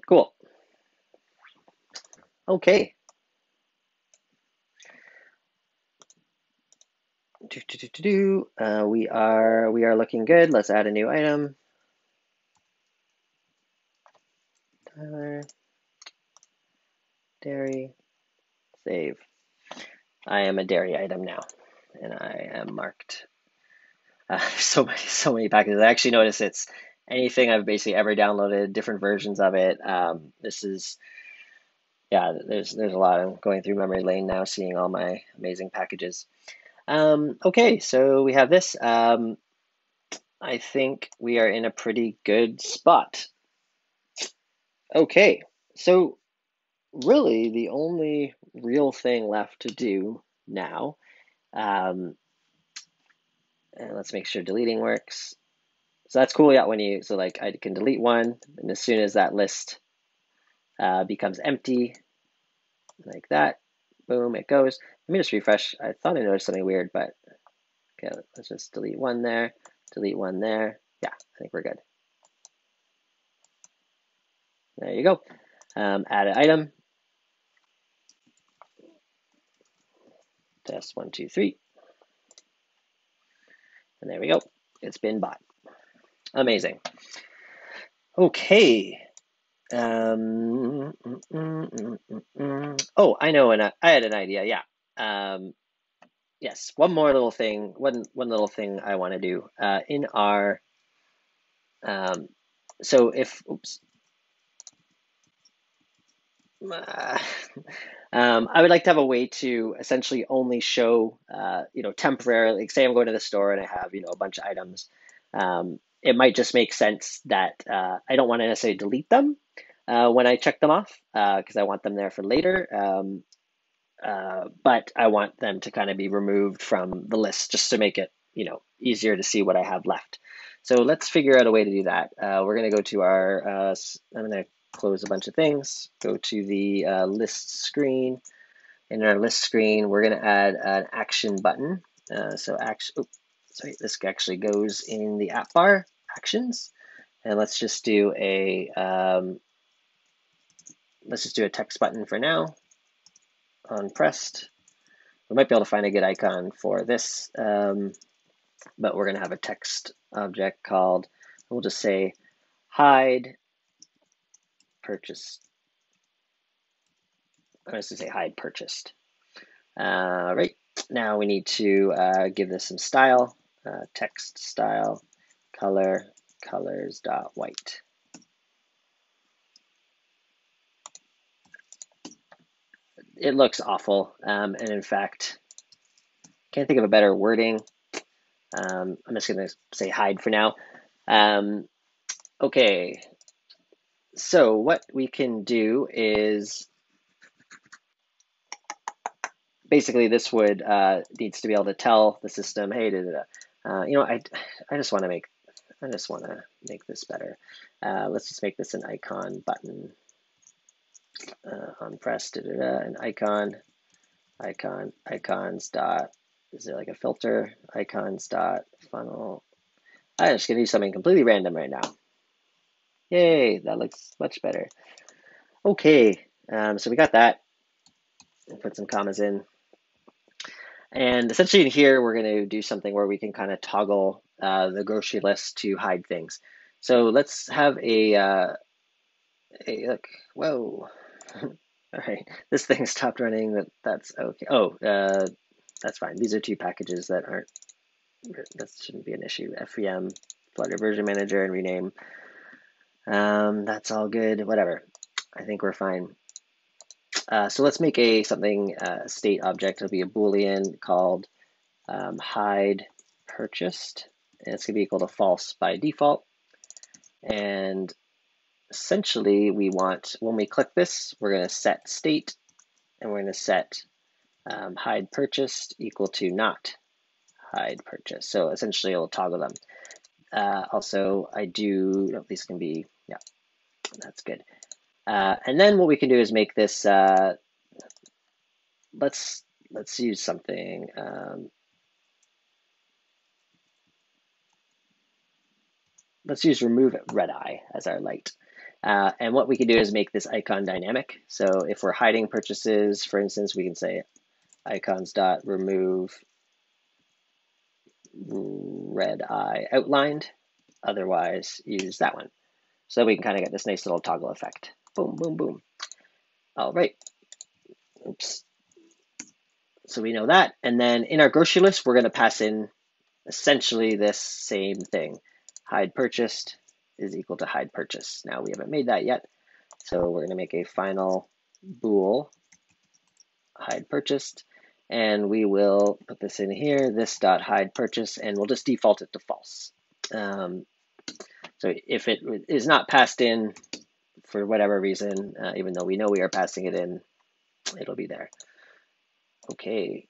Cool. Okay. We are looking good. Let's add a new item. Tyler, dairy, save. I am a dairy item now, and I am marked. So many packages. I actually notice it's anything I've basically ever downloaded, different versions of it. This is, yeah, there's a lot. I'm going through memory lane now, seeing all my amazing packages. Okay, so we have this. I think we are in a pretty good spot. Okay, so really the only real thing left to do now, and let's make sure deleting works. So that's cool. Yeah, so like I can delete one, and as soon as that list becomes empty, like that, boom, it goes. Let me just refresh. I thought I noticed something weird, but okay, let's just delete one there, delete one there. Yeah, I think we're good. There you go. Add an item. Test 1, 2, 3. And there we go. It's been bought. Amazing. Okay. Oh, I know, and I had an idea. Yeah. Yes. One more little thing. One little thing I want to do in our. So if oops. I would like to have a way to essentially only show, temporarily, like say I'm going to the store and I have, a bunch of items. It might just make sense that I don't want to necessarily delete them when I check them off because I want them there for later. But I want them to kind of be removed from the list just to make it, easier to see what I have left. So let's figure out a way to do that. We're going to go to our, I'm going to close a bunch of things, go to the list screen. In our list screen, we're going to add an action button. This actually goes in the app bar, actions. And let's just do a text button for now on pressed. We might be able to find a good icon for this, but we're going to have a text object called, we'll just say hide purchased. I'm just going to say hide purchased. Right now we need to give this some style, text style, color, colors.white. It looks awful, and in fact, can't think of a better wording. I'm just going to say hide for now. Okay, so what we can do is basically this would needs to be able to tell the system, hey, I just want to make this better. Let's just make this an icon button on press. An icons dot. Is there like a filter? Icons dot funnel. I'm just gonna do something completely random right now. Yay, that looks much better. Okay, so we got that. We'll put some commas in. And essentially in here, we're going to do something where we can kind of toggle the grocery list to hide things. So let's have look, whoa. All right, this thing stopped running. That's okay. Oh, that's fine. These are two packages that shouldn't be an issue. FEM, Flutter version manager, and rename. That's all good. Whatever. I think we're fine. So let's make a state object. It'll be a Boolean called hide purchased, and it's going to be equal to false by default. And essentially we want, when we click this, we're going to set state, and we're going to set hide purchased equal to not hide purchase. So essentially it'll toggle them. Also, these can be, yeah, that's good. And then what we can do is make this, let's use something. Let's use remove red eye as our light. And what we can do is make this icon dynamic. So if we're hiding purchases, for instance, we can say icons.remove red eye outlined. Otherwise, use that one. So we can kind of get this nice little toggle effect. Boom, boom, boom. All right. Oops. So we know that. And then in our grocery list, we're going to pass in essentially this same thing. Hide purchased is equal to hide purchase. Now we haven't made that yet. So we're going to make a final bool hide purchased. And we will put this in here, this dot hide purchase, and we'll just default it to false. So if it is not passed in for whatever reason, even though we know we are passing it in, it'll be there. Okay.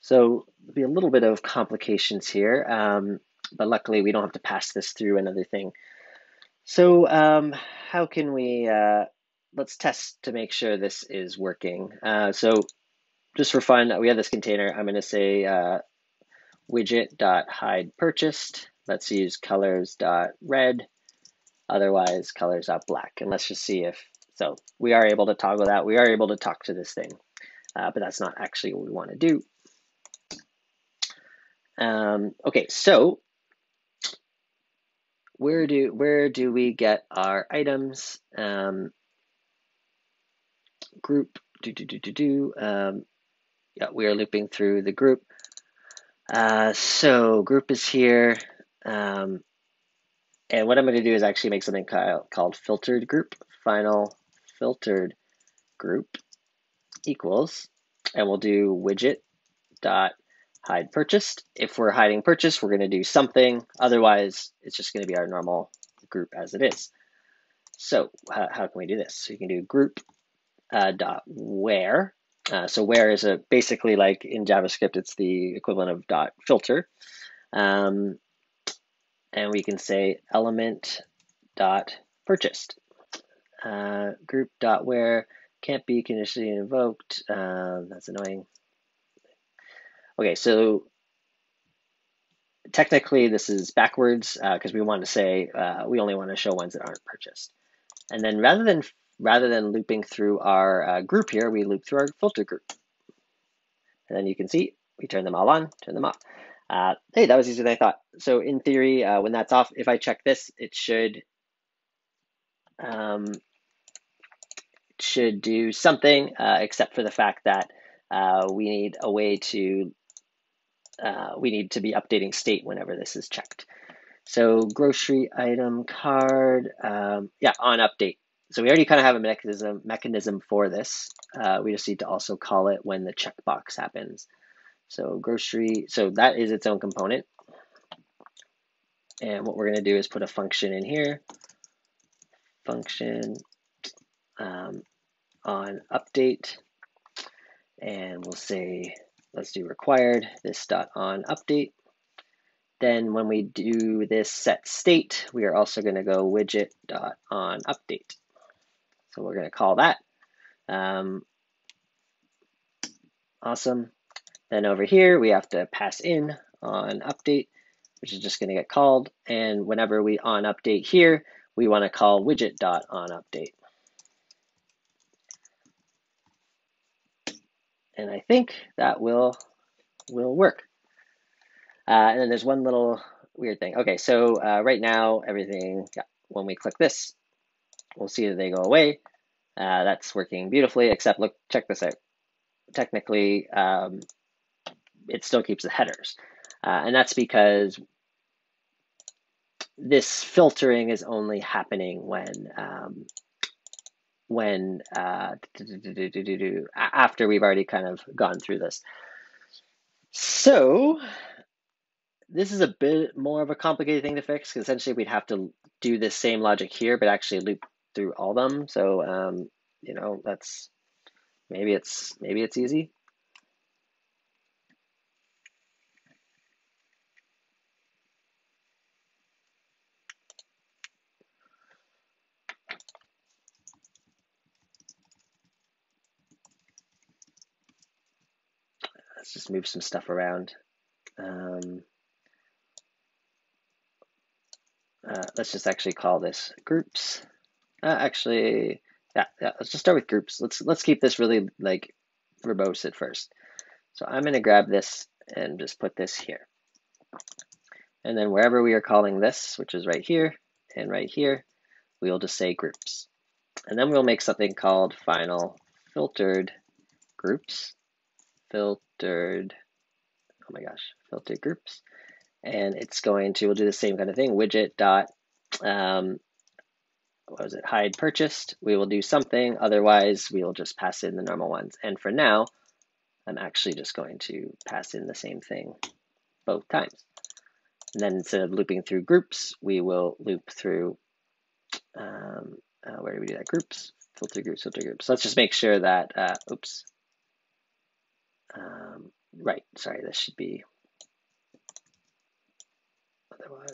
So there'll be a little bit of complications here, but luckily we don't have to pass this through another thing. So how can we, let's test to make sure this is working. So just for fun, we have this container. I'm going to say widget.hidePurchased. Let's use colors.red, otherwise colors.black. And let's just see if, so we are able to toggle that. We are able to talk to this thing, but that's not actually what we want to do. Okay, so where do we get our items? Group, yeah, we are looping through the group. So group is here. And what I'm going to do is actually make something called filtered group. Final filtered group equals, and we'll do widget dot hide purchased. If we're hiding purchase, we're going to do something. Otherwise, it's just going to be our normal group as it is. So how can we do this? So you can do group dot where. So where is basically like in JavaScript, it's the equivalent of dot filter. And we can say element dot purchased. Group dot where can't be conditionally invoked. That's annoying. Okay, so technically this is backwards because we want to say we only want to show ones that aren't purchased. And then rather than looping through our group here, we loop through our filter group. And then you can see we turn them all on, turn them off. Hey, that was easier than I thought. So in theory, when that's off, if I check this, it should do something, except for the fact that we need a way to we need to be updating state whenever this is checked. So grocery item card, yeah, on update. So we already kind of have a mechanism for this. We just need to also call it when the checkbox happens. So grocery, so that is its own component. And what we're going to do is put a function in here, function on update, and we'll say, let's do required, this dot on update. Then when we do this set state, we are also going to go widget dot on update. So we're going to call that. Awesome. Then over here, we have to pass in on update, which is just going to get called. And whenever we on update here, we want to call widget dot on update. And I think that will work. And then there's one little weird thing. Okay, so right now, everything, yeah, when we click this, we'll see that they go away. That's working beautifully, except look, check this out. Technically, it still keeps the headers. And that's because this filtering is only happening when after we've already kind of gone through this. So This is a bit more of a complicated thing to fix because essentially we'd have to do this same logic here, but actually loop through all of them. So you know, that's maybe it's easy. Let's just move some stuff around. Let's just actually call this groups. Actually, yeah, let's just start with groups. Let's keep this really like verbose at first. So I'm going to grab this and just put this here. And then wherever we are calling this, which is right here and right here, we'll just say groups. And then we'll make something called final filtered groups. Filtered groups. And it's going to, we'll do the same kind of thing, widget dot, hide purchased. We will do something, otherwise we will just pass in the normal ones. And for now, I'm actually just going to pass in the same thing both times. And then instead of looping through groups, we will loop through, where do we do that? Groups, filter groups, filter groups. So let's just make sure that, right, sorry, this should be otherwise.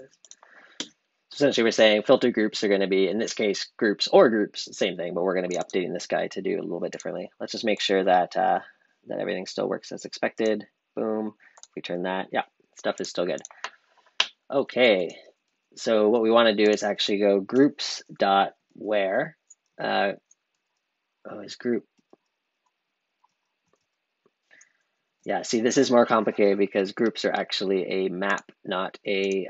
So essentially we're saying filter groups are going to be, in this case, groups or groups, same thing, but we're going to be updating this guy to do a little bit differently. Let's just make sure that, that everything still works as expected. Boom, return that. Yeah, stuff is still good. Okay, so what we want to do is actually go groups dot where. Is group. Yeah, see, this is more complicated because groups are actually a map, not a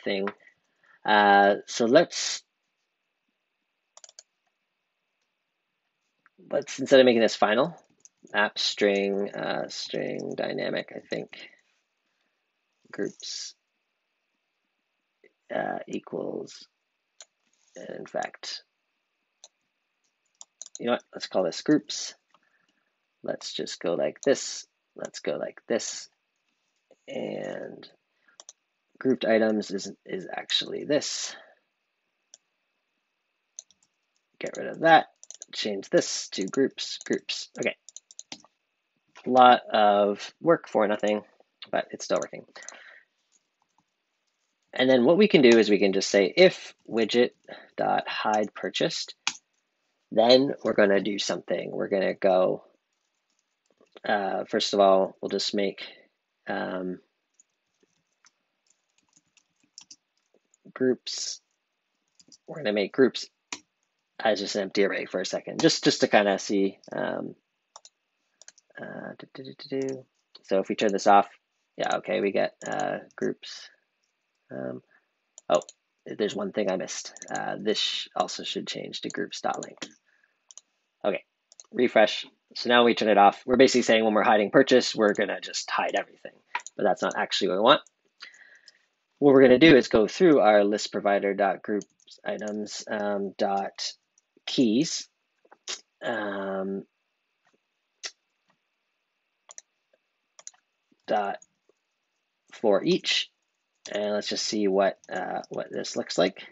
thing. So let's instead of making this final, map string string dynamic, I think groups equals, in fact, you know what? Let's call this groups. Let's just go like this. Let's go like this. And grouped items is actually this. Get rid of that. Change this to groups. Okay. A lot of work for nothing, but it's still working. And then what we can do is we can just say if widget.hide purchased, then we're going to do something. We're going to go, first of all, we'll just make groups. We're going to make groups as just an empty array for a second, just to kind of see. So if we turn this off, yeah, okay, we get groups. Oh, there's one thing I missed. This also should change to groups.length. Okay, refresh. So now we turn it off. We're basically saying when we're hiding purchase, we're going to just hide everything, but that's not actually what we want. What we're going to do is go through our list provider.groups items dot keys. Dot for each, and let's just see what this looks like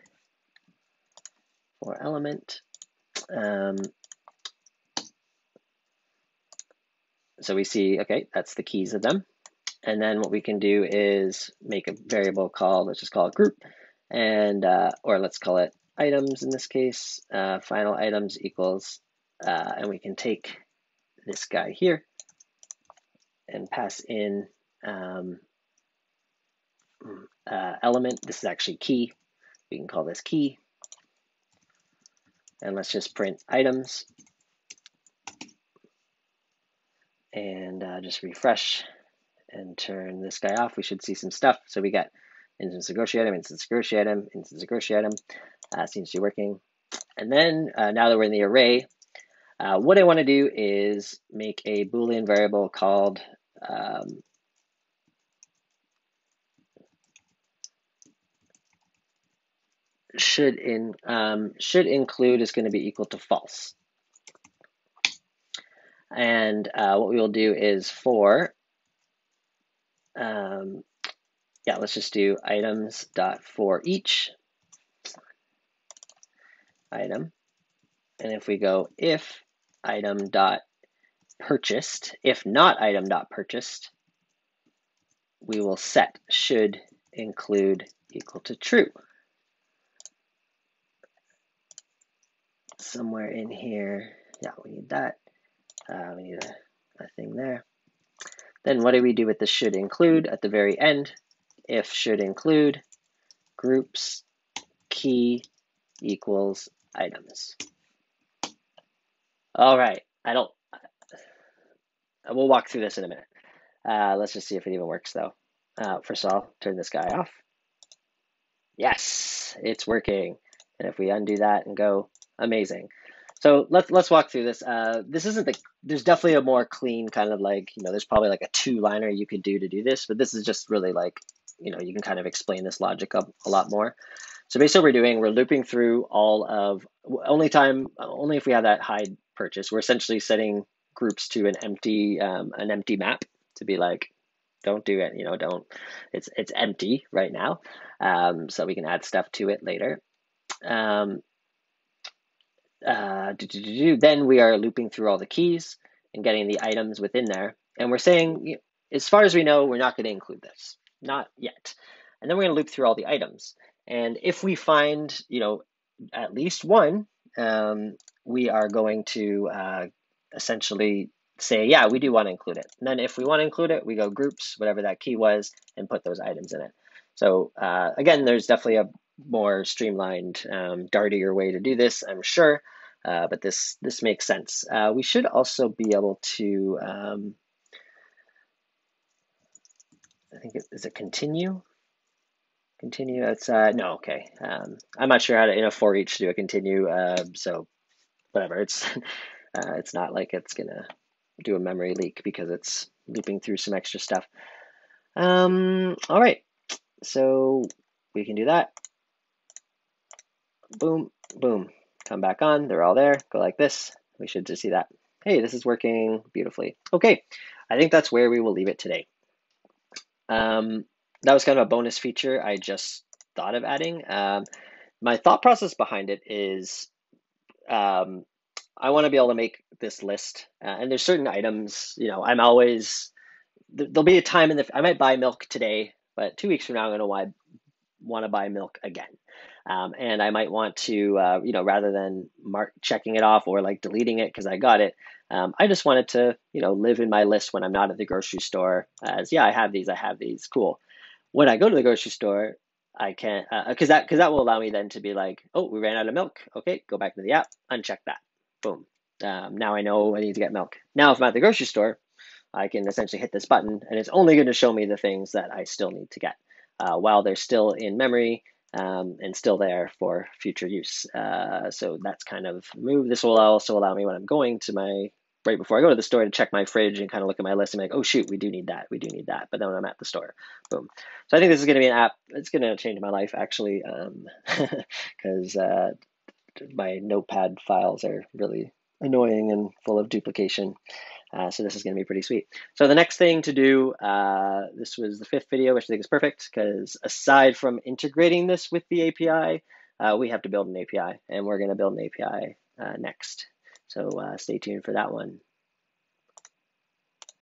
for element. So we see, okay, that's the keys of them. And then what we can do is make a variable called, let's just call it group, and or let's call it items in this case. Final items equals, and we can take this guy here and pass in element. This is actually key. We can call this key. And let's just print items and just refresh and turn this guy off. We should see some stuff. So we got instance of grocery item, instance of grocery item, instance of grocery item. Seems to be working. And then now that we're in the array, what I want to do is make a Boolean variable called should include is going to be equal to false. And what we will do is for yeah, let's just do items dot for each item. And if we go if item dot purchased, if not item dot purchased, we will set should include equal to true. Somewhere in here, yeah, we need that. We need a thing there. Then what do we do with the should include at the very end? If should include groups key equals items. All right, we'll walk through this in a minute. Let's just see if it even works though. First of all, turn this guy off. Yes, it's working. And if we undo that and go, amazing. So let's walk through this. This isn't there's definitely a more clean kind of like, there's probably like a two-liner you could do to do this, but this is just really like, you can kind of explain this logic up a lot more. So basically what we're looping through all of, only if we have that hide purchase, we're essentially setting groups to an empty map to be like, don't do it, don't, it's empty right now, so we can add stuff to it later. Then we are looping through all the keys and getting the items within there. And we're saying, as far as we know, we're not going to include this, not yet. And then we're going to loop through all the items. And if we find, at least one, we are going to essentially say, yeah, we do want to include it. And then if we want to include it, we go groups, whatever that key was, and put those items in it. So again, there's definitely a more streamlined, dartier way to do this, I'm sure, but this makes sense. We should also be able to, I think is it continue? Continue, it's, no, okay. I'm not sure how to, in a for each, do a continue, so whatever, it's not like it's gonna do a memory leak because it's looping through some extra stuff. All right, so we can do that. Boom, boom, come back on, they're all there, go like this. We should just see that. Hey, this is working beautifully. Okay, I think that's where we will leave it today. That was kind of a bonus feature I just thought of adding. My thought process behind it is I want to be able to make this list, and there's certain items, I'm always, there'll be a time I might buy milk today, but 2 weeks from now, I'm going to want to buy milk again. And I might want to, rather than checking it off or like deleting it because I got it, I just wanted to, live in my list when I'm not at the grocery store as, yeah, I have these, cool. When I go to the grocery store, I can't, because that will allow me then to be like, oh, we ran out of milk. Okay, go back to the app, uncheck that. Boom. Now I know I need to get milk. Now, if I'm at the grocery store, I can essentially hit this button, and it's only going to show me the things that I still need to get while they're still in memory and still there for future use. So that's kind of a move. This will also allow me when I'm going to right before I go to the store to check my fridge and kind of look at my list and be like, oh shoot, we do need that. But then when I'm at the store, boom. So I think this is going to be an app. It's going to change my life actually, because my notepad files are really annoying and full of duplication. So this is going to be pretty sweet. So the next thing to do, this was the 5th video, which I think is perfect because aside from integrating this with the API, we have to build an API, and we're going to build an API next. So stay tuned for that one.